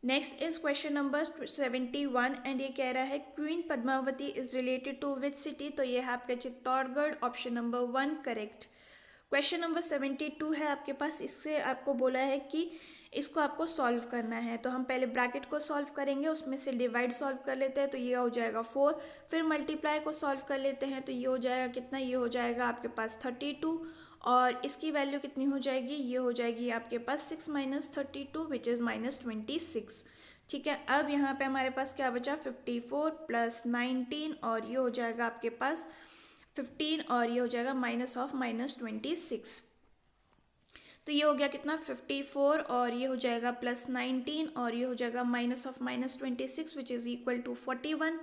Speaker 1: Next is question number 71 and ये कह रहा है queen Padmavati is related to which city, तो ये है आपका Chittorgarh, option number 1 correct. Question number 72 है आपके पास, इससे आपको बोला है कि इसको आपको सॉल्व करना है। तो हम पहले ब्रैकेट को सॉल्व करेंगे, उसमें से डिवाइड सॉल्व कर लेते हैं तो ये हो जाएगा 4, फिर मल्टीप्लाई को सॉल्व कर लेते हैं तो ये हो जाएगा कितना, ये हो जाएगा आपके पास 32, और इसकी वैल्यू कितनी हो जाएगी, ये हो जाएगी आपके पास 6 माइनस 32 विच इज़ -26। ठीक है, अब यहाँ पे हमारे पास क्या बचा, 54 प्लस 19 और ये हो जाएगा आपके पास 15 और ये हो जाएगा -26। तो ये हो गया कितना 54 और ये हो जाएगा प्लस 19 और ये हो जाएगा -26 विच इज़ इक्वल टू 41।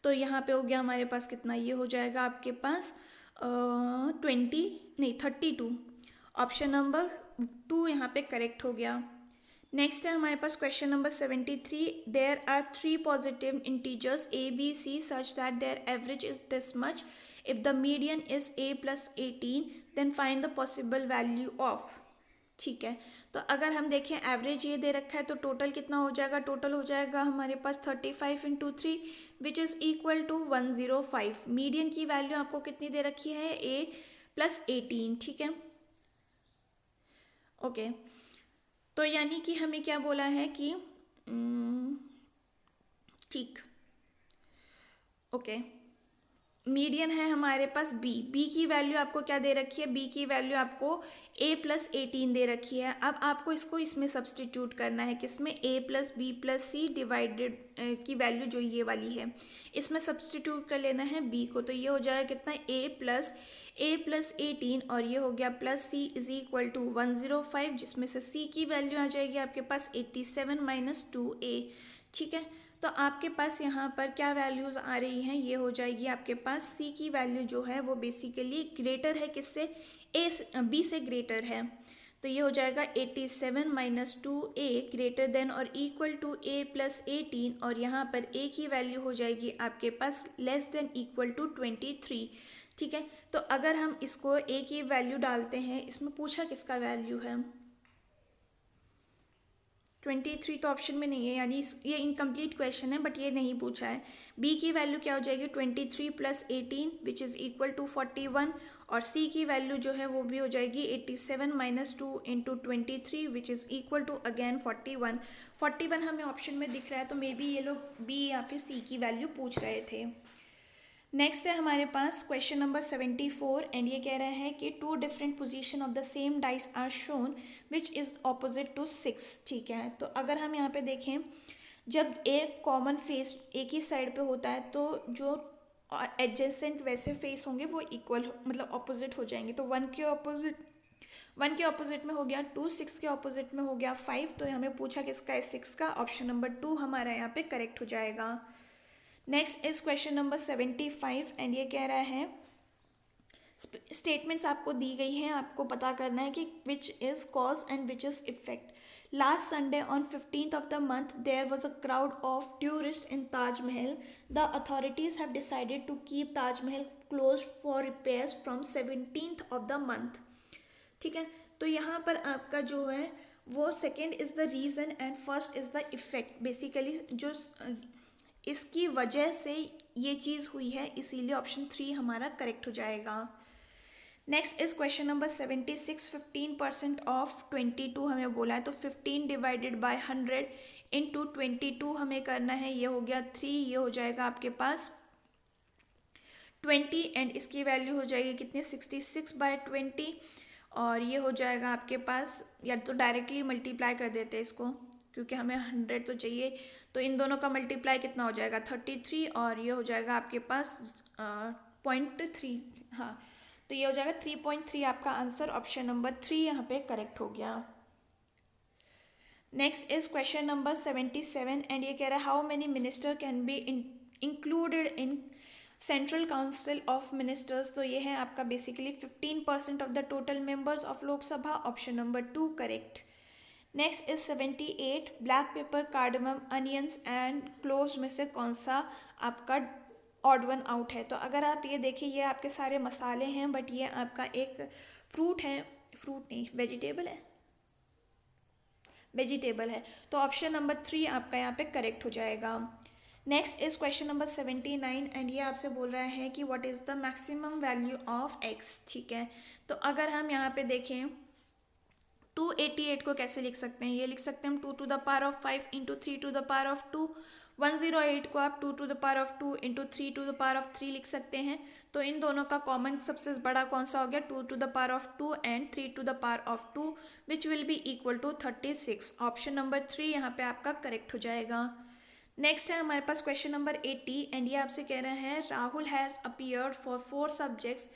Speaker 1: तो यहाँ पे हो गया हमारे पास कितना, ये हो जाएगा आपके पास 32, ऑप्शन नंबर 2 यहाँ पे करेक्ट हो गया। नेक्स्ट है हमारे पास question number 73। There are 3 positive integers A B C such that their average is this much, if the median is a + 18 then find the possible value of. ठीक है, तो अगर हम देखें एवरेज ये दे रखा है तो टोटल कितना हो जाएगा, टोटल हो जाएगा हमारे पास 35 × 3 which is equal to 105। Median की वैल्यू आपको कितनी दे रखी है, a + 18। ठीक है, ओके, तो यानी कि हमें क्या बोला है कि ठीक, ओके, मीडियन है हमारे पास बी की वैल्यू आपको क्या दे रखी है, बी की वैल्यू आपको a + 18 दे रखी है। अब आपको इसको इसमें सब्सटीट्यूट करना है, किसमें, a + b + c डिवाइडेड की वैल्यू जो ये वाली है इसमें सब्सटीट्यूट कर लेना है b को। तो ये हो जाएगा कितना, a + 18 और ये हो गया plus c is equal to 105, जिसमें से c की वैल्यू आ जाएगी आपके पास 87 - 2a। ठीक है, तो आपके पास यहाँ पर क्या वैल्यूज़ आ रही हैं, ये हो जाएगी आपके पास c की वैल्यू जो है वो बेसिकली ग्रेटर है किससे, b से ग्रेटर है। तो ये हो जाएगा 87 - 2a ग्रेटर देन और इक्वल टू a + 18 और यहाँ पर a की वैल्यू हो जाएगी आपके पास लेस देन इक्वल टू 23। ठीक है, तो अगर हम इसको a की वैल्यू डालते हैं, इसमें पूछा किसका वैल्यू है, 23 तो ऑप्शन में नहीं है, यानी ये इनकम्प्लीट क्वेश्चन है बट ये नहीं पूछा है। b की वैल्यू क्या हो जाएगी, 23 + 18 विच इज़ इक्वल टू 41 और c की वैल्यू जो है वो भी हो जाएगी 87 - 2 × 23 which is equal to again 41 हमें ऑप्शन में दिख रहा है, तो मे बी ये लोग b या फिर c की वैल्यू पूछ रहे थे। नेक्स्ट है हमारे पास क्वेश्चन नंबर 74 एंड ये कह रहा है कि 2 different position of the same dice are shown which is opposite to 6। ठीक है, तो अगर हम यहाँ पे देखें, जब एक कॉमन फेस एक ही साइड पे होता है तो जो एडजेसेंट वैसे फेस होंगे वो इक्वल मतलब ऑपोजिट हो जाएंगे। तो 1 के ऑपोजिट में हो गया 2, 6 के ऑपोजिट में हो गया 5, तो हमें पूछा किसका है, 6 का, ऑप्शन नंबर 2 हमारा यहाँ पे करेक्ट हो जाएगा। Next is question number 75 and ये कह रहा है स्टेटमेंट्स आपको दी गई हैं, आपको पता करना है कि which is cause and which is effect. Last Sunday on 15th of the month there was a crowd of tourists in Taj Mahal. The authorities have decided to keep Taj Mahal closed for repairs from 17th of the month. ठीक है, तो यहाँ पर आपका जो है वो second is the reason and first is the effect. Basically जो इसकी वजह से ये चीज़ हुई है, इसीलिए ऑप्शन 3 हमारा करेक्ट हो जाएगा। Next is question number 76। 15% of 22 हमें बोला है, तो 15 डिवाइडेड बाय 100 इंटू 22 हमें करना है, ये हो गया 3, ये हो जाएगा आपके पास 20 एंड इसकी वैल्यू हो जाएगी कितनी, 66/20 और ये हो जाएगा आपके पास, या तो डायरेक्टली मल्टीप्लाई कर देते हैं इसको क्योंकि हमें 100 तो चाहिए, तो इन दोनों का मल्टीप्लाई कितना हो जाएगा 33, और ये हो जाएगा आपके पास 0.3, हाँ तो ये हो जाएगा 3.3, आपका आंसर ऑप्शन नंबर 3 यहाँ पे करेक्ट हो गया। Next is question number 77 and ये कह रहा है how many minister can be included in central council of ministers. तो ये है आपका basically 15% of the total members of Lok Sabha, option number 2 correct. Next is 78 black pepper, cardamom, onions and cloves में से कौन सा आपका ऑड वन आउट है। तो अगर आप ये देखिए ये आपके सारे मसाले हैं बट ये आपका एक फ्रूट है, फ्रूट नहीं वेजिटेबल है, वेजिटेबल है, तो ऑप्शन नंबर 3 आपका यहाँ पे करेक्ट हो जाएगा। Next is question number 79 and ये आपसे बोल रहा है कि what is the maximum value of x. ठीक है, तो अगर हम यहाँ पे देखें 288 को कैसे लिख सकते हैं, ये लिख सकते हैं हम 2 to the power of 5 into 3 to the power of 2। 108 को आप 2 to the power of 2 into 3 to the power of 3 लिख सकते हैं। तो इन दोनों का कॉमन सबसे बड़ा कौन सा हो गया 2 to the power of 2 and 3 to the power of 2 which will be equal to 36। Option number 3 यहाँ पे आपका करेक्ट हो जाएगा। नेक्स्ट है हमारे पास क्वेश्चन नंबर 80 एंड ये आपसे कह रहे हैं Rahul has appeared for 4 subjects,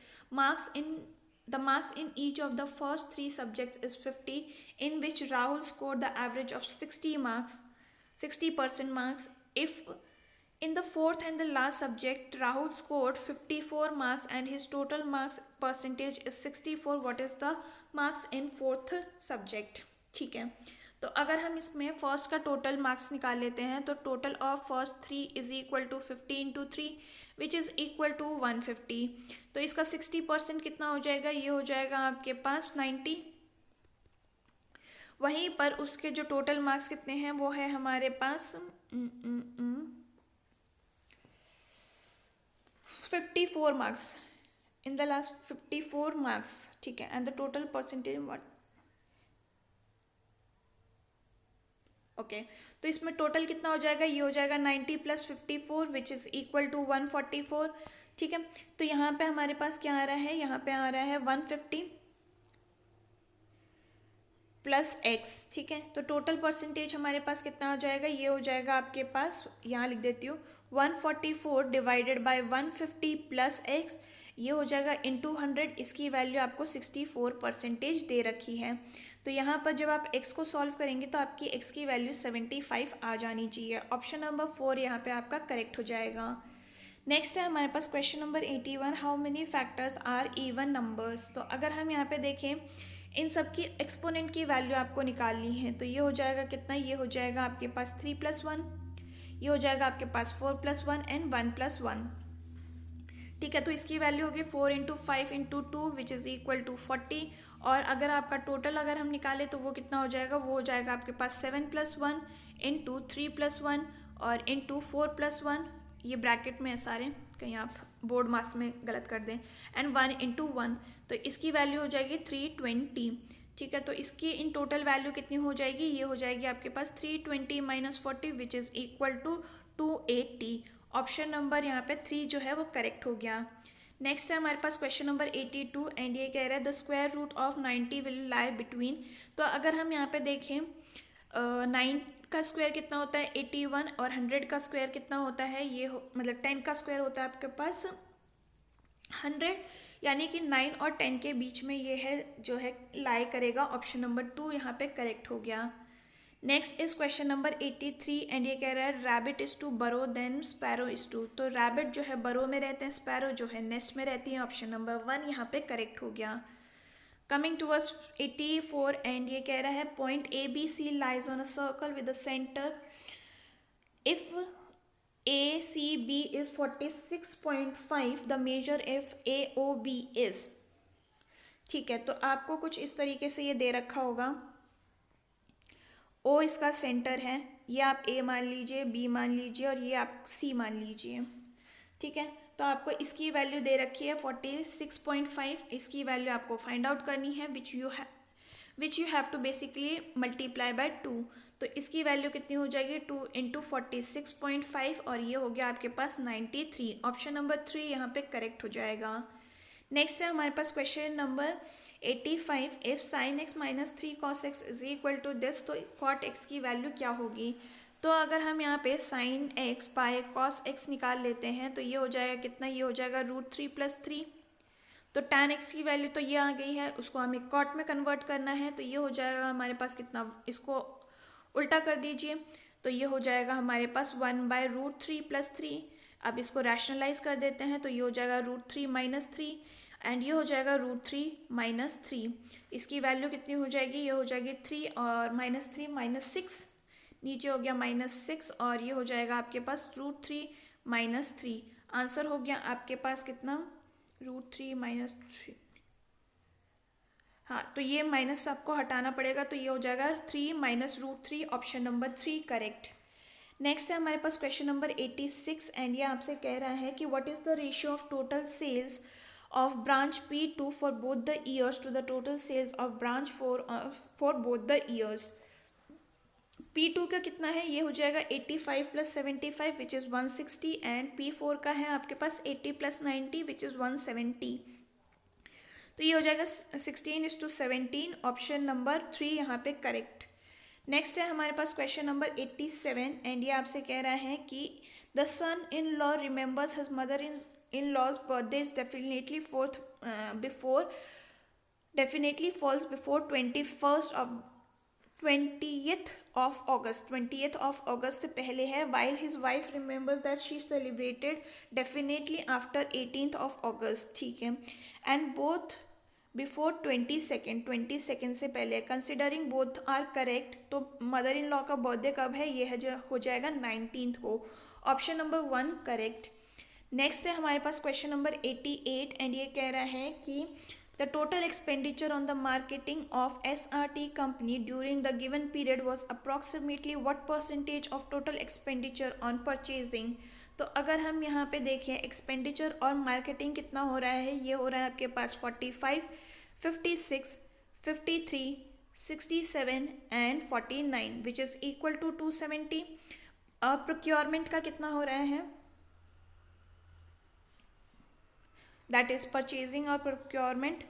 Speaker 1: the marks in each of the first 3 subjects is 50, in which Rahul scored the average of 60% marks. If in the fourth and the last subject Rahul scored 54 marks and his total marks percentage is 64, what is the marks in fourth subject। ठीक है, तो अगर हम इसमें first का total marks निकाल लेते हैं तो total of first 3 is equal to 50 into 3 which is equal to 150। तो इसका 60% कितना हो जाएगा, ये हो जाएगा आपके पास 90। वहीं पर उसके जो टोटल मार्क्स कितने हैं वो है हमारे पास 54 marks, in the last 54 marks. ठीक है, and the total percentage what, okay तो इसमें टोटल कितना हो जाएगा, ये हो जाएगा 90 + 54 विच इज़ इक्वल टू 144। ठीक है, तो यहाँ पे हमारे पास क्या आ रहा है, यहाँ पे आ रहा है 150 + x। ठीक है, तो टोटल परसेंटेज हमारे पास कितना हो जाएगा, ये हो जाएगा आपके पास, यहाँ लिख देती हूँ 144 डिवाइडेड बाय 150 + x, ये हो जाएगा इंटू 100। इसकी वैल्यू आपको 64% दे रखी है। तो यहाँ पर जब आप x को सॉल्व करेंगे तो आपकी x की वैल्यू 75 आ जानी चाहिए। ऑप्शन नंबर 4 यहाँ पे आपका करेक्ट हो जाएगा। नेक्स्ट है हमारे पास question number 81 how many factors are even numbers. तो अगर हम यहाँ पे देखें इन सब की एक्सपोनेंट की वैल्यू आपको निकालनी है, तो ये हो जाएगा कितना, ये हो जाएगा आपके पास 3 + 1, ये हो जाएगा आपके पास 4 + 1 एंड 1 + 1। ठीक है, तो इसकी वैल्यू होगी 4 × 5 × 2 विच इज़ इक्वल टू 40। और अगर आपका टोटल अगर हम निकालें तो वो कितना हो जाएगा, वो हो जाएगा आपके पास 7 + 1 इंटू 3 + 1 और इंटू 4 + 1, ये ब्रैकेट में है सारे, कहीं आप बोर्ड मास में गलत कर दें, एंड 1 × 1, तो इसकी वैल्यू हो जाएगी 320। ठीक है, तो इसकी इन टोटल वैल्यू कितनी हो जाएगी, ये हो जाएगी आपके पास 320 - 40 which is equal to 280। Option number यहाँ पे 3 जो है वो करेक्ट हो गया। नेक्स्ट है हमारे पास क्वेश्चन नंबर 82 एंड ये कह रहा है the square root of 90 will lie between. तो अगर हम यहाँ पे देखें 9 का स्क्वायर कितना होता है 81 और 100 का स्क्वायर कितना होता है, ये मतलब 10 का स्क्वायर होता है आपके पास 100, यानी कि 9 और 10 के बीच में ये है जो है लाई करेगा। ऑप्शन नंबर 2 यहाँ पे करेक्ट हो गया। Next is question number 83 and ये कह रहा है रैबिट इज टू बरो देन स्पैरो इज टू। तो रैबिट जो है बरो में रहते हैं, स्पैरो जो है नेस्ट में रहती है। ऑप्शन नंबर 1 यहाँ पे करेक्ट हो गया। कमिंग टूवर्ड्स 84 एंड ये कह रहा है point ABC lies on a circle with the centre if ACB is 46.5 the measure if AOB is. ठीक है, तो आपको कुछ इस तरीके से ये दे रखा होगा, O इसका सेंटर है, ये आप A मान लीजिए, B मान लीजिए और ये आप C मान लीजिए। ठीक है, तो आपको इसकी वैल्यू दे रखी है 46.5, इसकी वैल्यू आपको फाइंड आउट करनी है which you have to basically multiply by 2। तो इसकी वैल्यू कितनी हो जाएगी 2 × 46.5 और ये हो गया आपके पास 93। ऑप्शन नंबर 3 यहाँ पे करेक्ट हो जाएगा। नेक्स्ट है हमारे पास question number 85 if sine x minus 3 cos x is equal to this, तो कॉट एक्स की वैल्यू क्या होगी? तो अगर हम यहाँ पे sine x by cos x निकाल लेते हैं तो ये हो जाएगा कितना, ये हो जाएगा √3 + 3। तो tan एक्स की वैल्यू तो ये आ गई है, उसको हमें कॉट में कन्वर्ट करना है, तो ये हो जाएगा हमारे पास कितना, इसको उल्टा कर दीजिए, तो ये हो जाएगा हमारे पास 1/√3 + 3। अब इसको रैशनलाइज कर देते हैं तो ये हो जाएगा √3 - 3 एंड ये हो जाएगा √3 - 3। इसकी वैल्यू कितनी हो जाएगी, ये हो जाएगी 3 और -3 - 6, नीचे हो गया -6 और ये हो जाएगा आपके पास √3 - 3। आंसर हो गया आपके पास कितना, √3 - 3। हाँ, तो ये माइनस आपको हटाना पड़ेगा, तो ये हो जाएगा 3 - √3, ऑप्शन नंबर 3 करेक्ट। नेक्स्ट है हमारे पास क्वेश्चन नंबर 86 एंड ये आपसे कह रहा है कि what is the ratio of total sales of branch P2 for both the years to the total sales of branch 4 for both the years. P2 का कितना है, ये हो जाएगा 85 + 75 विच इज़ 160 एंड P4 का है आपके पास 80 + 90 विच इज़ 170। तो ये हो जाएगा 16:17, ऑप्शन नंबर 3 यहाँ पे करेक्ट। नेक्स्ट है हमारे पास क्वेश्चन नंबर 87 एंड ये आपसे कह रहा है कि the son in law remembers his mother in law's birthday is definitely falls before 20th of August से पहले है, while his wife remembers that she celebrated definitely after 18th of August, ठीक है, एंड बोथ बिफोर 22nd से पहले, considering both are correct, तो mother in law का birthday कब है, ये है जो हो जाएगा 19th को, ऑप्शन नंबर 1 करेक्ट। नेक्स्ट है हमारे पास क्वेश्चन नंबर 88 एंड ये कह रहा है कि the total expenditure on the marketing of SRT company during the given period was approximately what percentage of total expenditure on purchasing. तो अगर हम यहाँ पे देखें एक्सपेंडिचर और मार्केटिंग कितना हो रहा है, ये हो रहा है आपके पास 45, 56, 53, 67 and 49 which is equal to 270। Procurement का कितना हो रहा है, दैट इज परचेजिंग और प्रोक्योरमेंट,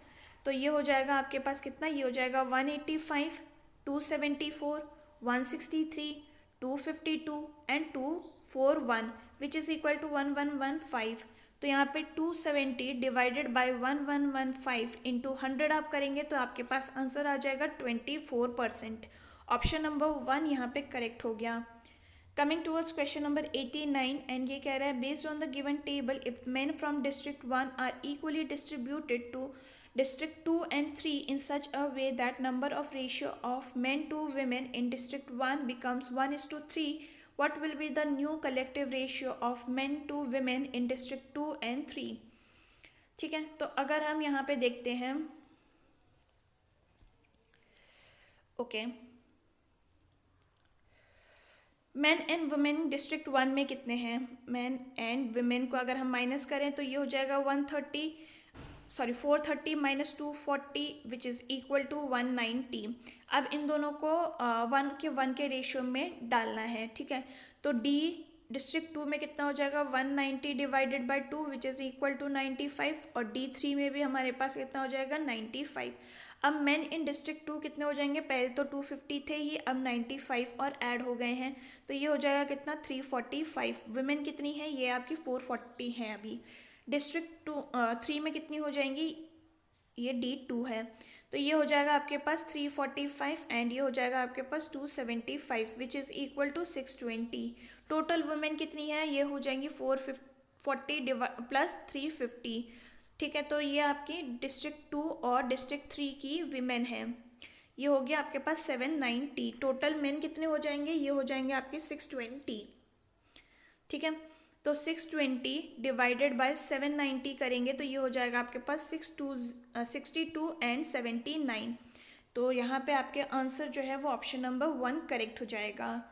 Speaker 1: तो ये हो जाएगा आपके पास कितना, ये हो जाएगा 185, 274, 163, 252 and 241 which is equal to 1115। तो यहाँ पे 270 डिवाइडेड बाय 1115 इंटू 100 आप करेंगे तो आपके पास आंसर आ जाएगा 24%। ऑप्शन नंबर 1 यहाँ पे करेक्ट हो गया। Coming towards question number 89 and ये कह रहा है based on the given table if men from district 1 are equally distributed to district 2 and 3 in such a way that number of ratio of men to women in district 1 becomes 1:3, what will be the new collective ratio of men to women in district 2 and 3? ठीक है, तो अगर हम यहाँ पे देखते हैं, okay, man and women district 1 में कितने हैं, मैन एंड वुमेन को अगर हम माइनस करें तो ये हो जाएगा 430 - 240 विच इज़ इक्वल टू 190। अब इन दोनों को 1 के रेशियो में डालना है, ठीक है, तो डी डिस्ट्रिक्ट 2 में कितना हो जाएगा 190 divided by 2 which is equal to 95 और D3 में भी हमारे पास कितना हो जाएगा 95। अब मेन इन डिस्ट्रिक्ट 2 कितने हो जाएंगे, पहले तो 250 थे ही, अब 95 और ऐड हो गए हैं, तो ये हो जाएगा कितना 345। वुमेन कितनी है, ये आपकी 440 है अभी। डिस्ट्रिक्ट 3 में कितनी हो जाएंगी, ये D2 है, तो ये हो जाएगा आपके पास 345 एंड ये हो जाएगा आपके पास 275 which is equal to 620। Total women कितनी है, ये हो जाएंगी 440 प्लस 350, ठीक है, तो ये आपकी डिस्ट्रिक्ट 2 और डिस्ट्रिक्ट 3 की विमेन है, ये हो गया आपके पास 790। टोटल मेन कितने हो जाएंगे, ये हो जाएंगे आपके 620, ठीक है, तो 620 डिवाइडेड बाय 790 करेंगे तो ये हो जाएगा आपके पास 62 एंड 79। तो यहाँ पे आपके आंसर जो है वो ऑप्शन नंबर 1 करेक्ट हो जाएगा।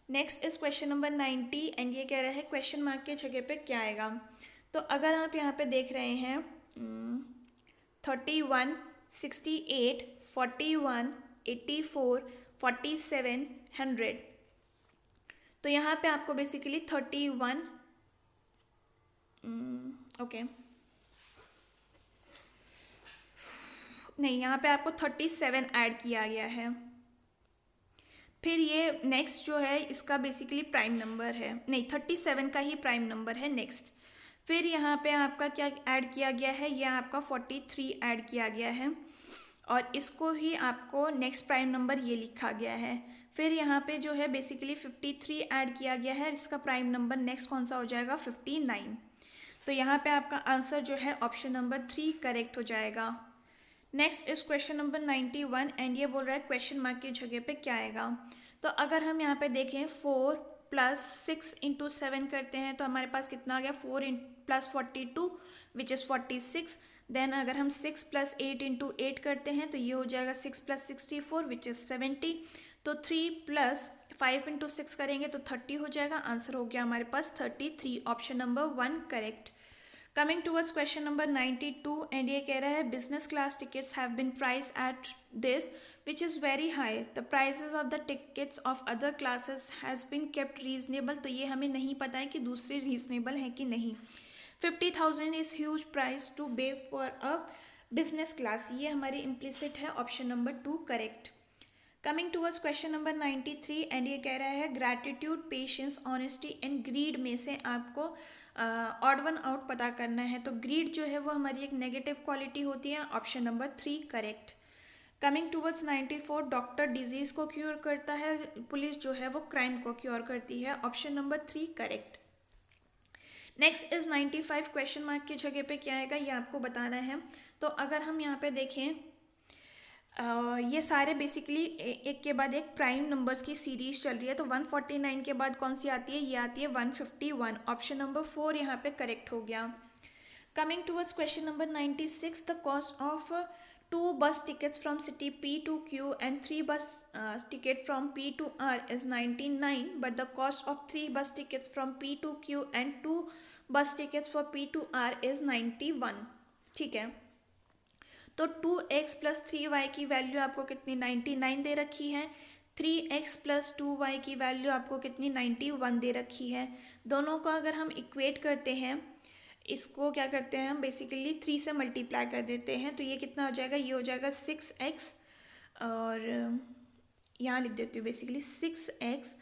Speaker 1: नेक्स्ट इस क्वेश्चन नंबर 90 एंड ये कह रहा है क्वेश्चन मार्क के जगह पे क्या आएगा। तो अगर आप यहाँ पे देख रहे हैं 31, 68, 41, 84, 47, 100, तो यहाँ पे आपको बेसिकली 31 ओके, नहीं, यहाँ पे आपको 37 ऐड किया गया है। फिर ये नेक्स्ट जो है इसका बेसिकली प्राइम नंबर है, नहीं 37 का ही प्राइम नंबर है नेक्स्ट। फिर यहाँ पे आपका क्या ऐड किया गया है, ये आपका 43 ऐड किया गया है और इसको ही आपको नेक्स्ट प्राइम नंबर ये लिखा गया है। फिर यहाँ पे जो है बेसिकली 53 ऐड किया गया है, इसका प्राइम नंबर नेक्स्ट कौन सा हो जाएगा, 59। तो यहाँ पे आपका आंसर जो है ऑप्शन नंबर 3 करेक्ट हो जाएगा। Next is question number 91 and ये बोल रहा है क्वेश्चन मार्क की जगह पे क्या आएगा। तो अगर हम यहाँ पे देखें 4 + 6 × 7 करते हैं तो हमारे पास कितना आ गया, 4 + 42 विच इज़ 46। देन अगर हम 6 + 8 × 8 करते हैं तो ये हो जाएगा 6 + 64 विच इज़ 70। तो 3 + 5 × 6 करेंगे तो 30 हो जाएगा। आंसर हो गया हमारे पास 33, option number 1 correct. Coming towards question number 92 and ये कह रहा है business class tickets have been price at this which is very high, the prices of the tickets of other classes has been kept reasonable. तो ये हमें नहीं पता है कि दूसरी रीजनेबल है कि नहीं। 50,000 इज़ ह्यूज प्राइस टू पे फॉर अ बिजनेस क्लास, ये हमारी इम्प्लिसिट है, option number 2 correct. Coming towards question number 93 and ये कह रहा है gratitude, patience, honesty and greed में से आपको ऑड वन आउट पता करना है। तो ग्रीड जो है वो हमारी एक नेगेटिव क्वालिटी होती है, option number 3 correct. Coming towards 94 doctor disease को क्योर करता है, पुलिस जो है वो क्राइम को क्योर करती है, option number 3 correct. Next is 95 question mark की जगह पे क्या आएगा ये आपको बताना है। तो अगर हम यहाँ पे देखें ये सारे बेसिकली एक के बाद एक प्राइम नंबर्स की सीरीज चल रही है। तो 149 के बाद कौन सी आती है, ये आती है 151, ऑप्शन नंबर 4 यहाँ पे करेक्ट हो गया। Coming towards question number 96 the cost of 2 बस tickets from city P to Q and 3 बस ticket from P to R is 99 but the cost of 3 bus tickets from P to Q and 2 bus tickets for P to R is 91। ठीक है, तो 2x + 3y की value आपको कितनी 99 दे रखी है, 3x + 2y की वैल्यू आपको कितनी 91 दे रखी है। दोनों को अगर हम इक्वेट करते हैं, इसको क्या करते हैं हम बेसिकली 3 से मल्टीप्लाई कर देते हैं तो ये कितना हो जाएगा, ये हो जाएगा 6x और यहाँ लिख देती हूँ basically 6x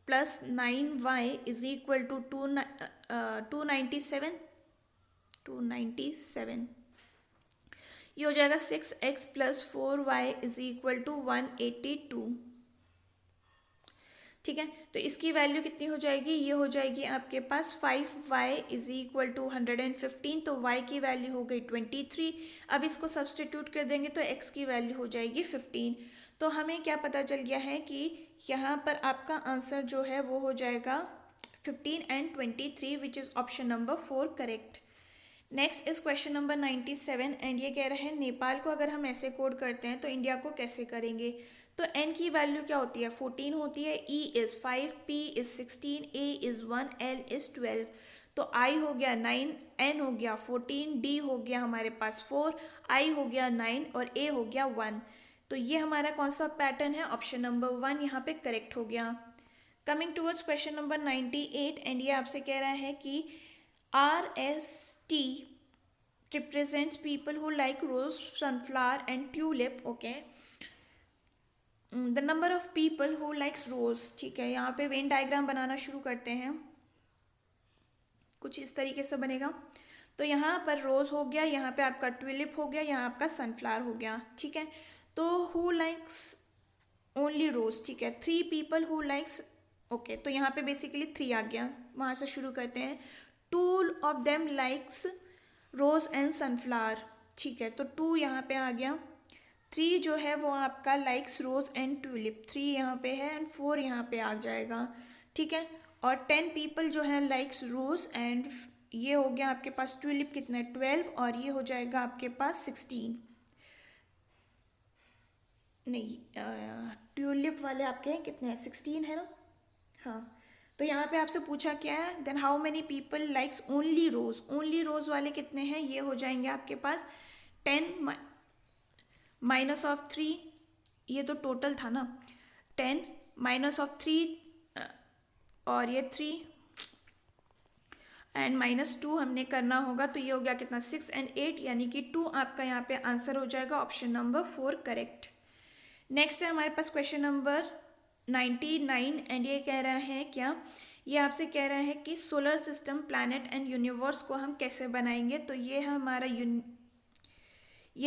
Speaker 1: + 9y is equal to 297 ये हो जाएगा 6x + 4y is equal to 182। ठीक है, तो इसकी वैल्यू कितनी हो जाएगी, ये हो जाएगी आपके पास 5y इज इक्वल टू 115। तो y की वैल्यू हो गई 23। अब इसको सब्सटीट्यूट कर देंगे तो x की वैल्यू हो जाएगी 15। तो हमें क्या पता चल गया है कि यहाँ पर आपका आंसर जो है वो हो जाएगा 15 and 23 which is option number 4 correct. Next is question number 97 and ये कह रहे हैं नेपाल को अगर हम ऐसे कोड करते हैं तो इंडिया को कैसे करेंगे। तो n की वैल्यू क्या होती है, 14 होती है, E is 5, P is 16, A is 1, L is 12। तो I हो गया 9, N हो गया 14, D हो गया हमारे पास 4, I हो गया 9 और A हो गया 1। तो ये हमारा कौन सा पैटर्न है, ऑप्शन नंबर 1 यहाँ पे करेक्ट हो गया। Coming towards question number 98 and ये आपसे कह रहा है कि RST represents people who like rose, sunflower and tulip, okay? The number of people who likes rose, ठीक है, यहाँ पे वेन डायग्राम बनाना शुरू करते हैं, कुछ इस तरीके से बनेगा। तो यहाँ पर रोज हो गया, यहाँ पे आपका ट्यूलिप हो गया, यहाँ आपका सनफ्लावर हो गया। ठीक है, तो हु लाइक्स ओनली रोज, ठीक है, 3 people who likes, ओके, तो यहाँ पे बेसिकली 3 आ गया, वहाँ से शुरू करते हैं। 2 of them likes rose and sunflower, ठीक है, तो 2 यहाँ पे आ गया। 3 जो है वो आपका लाइक्स रोज एंड ट्यूलिप, 3 यहाँ पे है एंड 4 यहाँ पे आ जाएगा। ठीक है, और 10 people जो है लाइक्स रोज एंड ये हो गया आपके पास ट्यूलिप कितना है 12 और ये हो जाएगा आपके पास 16। नहीं, ट्यूलिप वाले आपके हैं कितने हैं, 16 है ना। हाँ, तो यहाँ पे आपसे पूछा क्या है, then how many people likes only rose, only rose वाले कितने हैं, ये हो जाएंगे आपके पास 10 -3, ये तो टोटल था ना, 10 -3 और ये 3 एंड -2 हमने करना होगा, तो ये हो गया कितना 6 एंड 8 यानी कि 2 आपका यहाँ पे आंसर हो जाएगा, ऑप्शन नंबर 4 करेक्ट। नेक्स्ट है हमारे पास क्वेश्चन नंबर 99 एंड ये कह रहा है क्या, ये आपसे कह रहा है कि solar system, planet and universe को हम कैसे बनाएंगे। तो ये है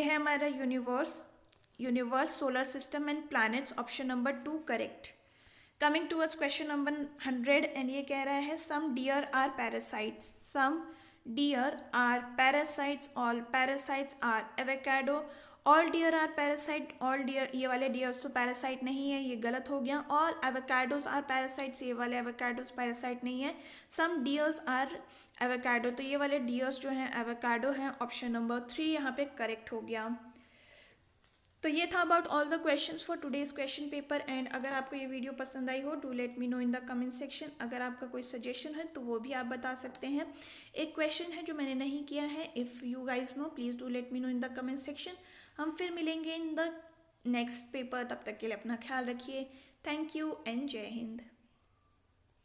Speaker 1: हमारा universe, solar system and planets, option number 2 correct. Coming towards question number 100 and ये कह रहा है some deer are parasites, all parasites are avocado, all deer are parasite, all deer ये वाले डियर्स तो पैरासाइट नहीं है, ये गलत हो गया। ऑल एवोकाडोज आर पैरासाइट्स, ये वाले एवोकाडोज पैरासाइट नहीं है। सम डियर्स आर एवोकाडो, तो ये वाले डियर्स जो हैं एवोकाडो हैं, ऑप्शन नंबर 3 यहाँ पे करेक्ट हो गया। तो ये था about all the questions for today's question paper. And अगर आपको ये वीडियो पसंद आई हो, do let me know in the comment section. अगर आपका कोई सजेशन है तो वो भी आप बता सकते हैं। एक क्वेश्चन है जो मैंने नहीं किया है, if you guys know please do let me know in the comment section. हम फिर मिलेंगे इन द नेक्स्ट पेपर, तब तक के लिए अपना ख्याल रखिए। थैंक यू एंड जय हिंद।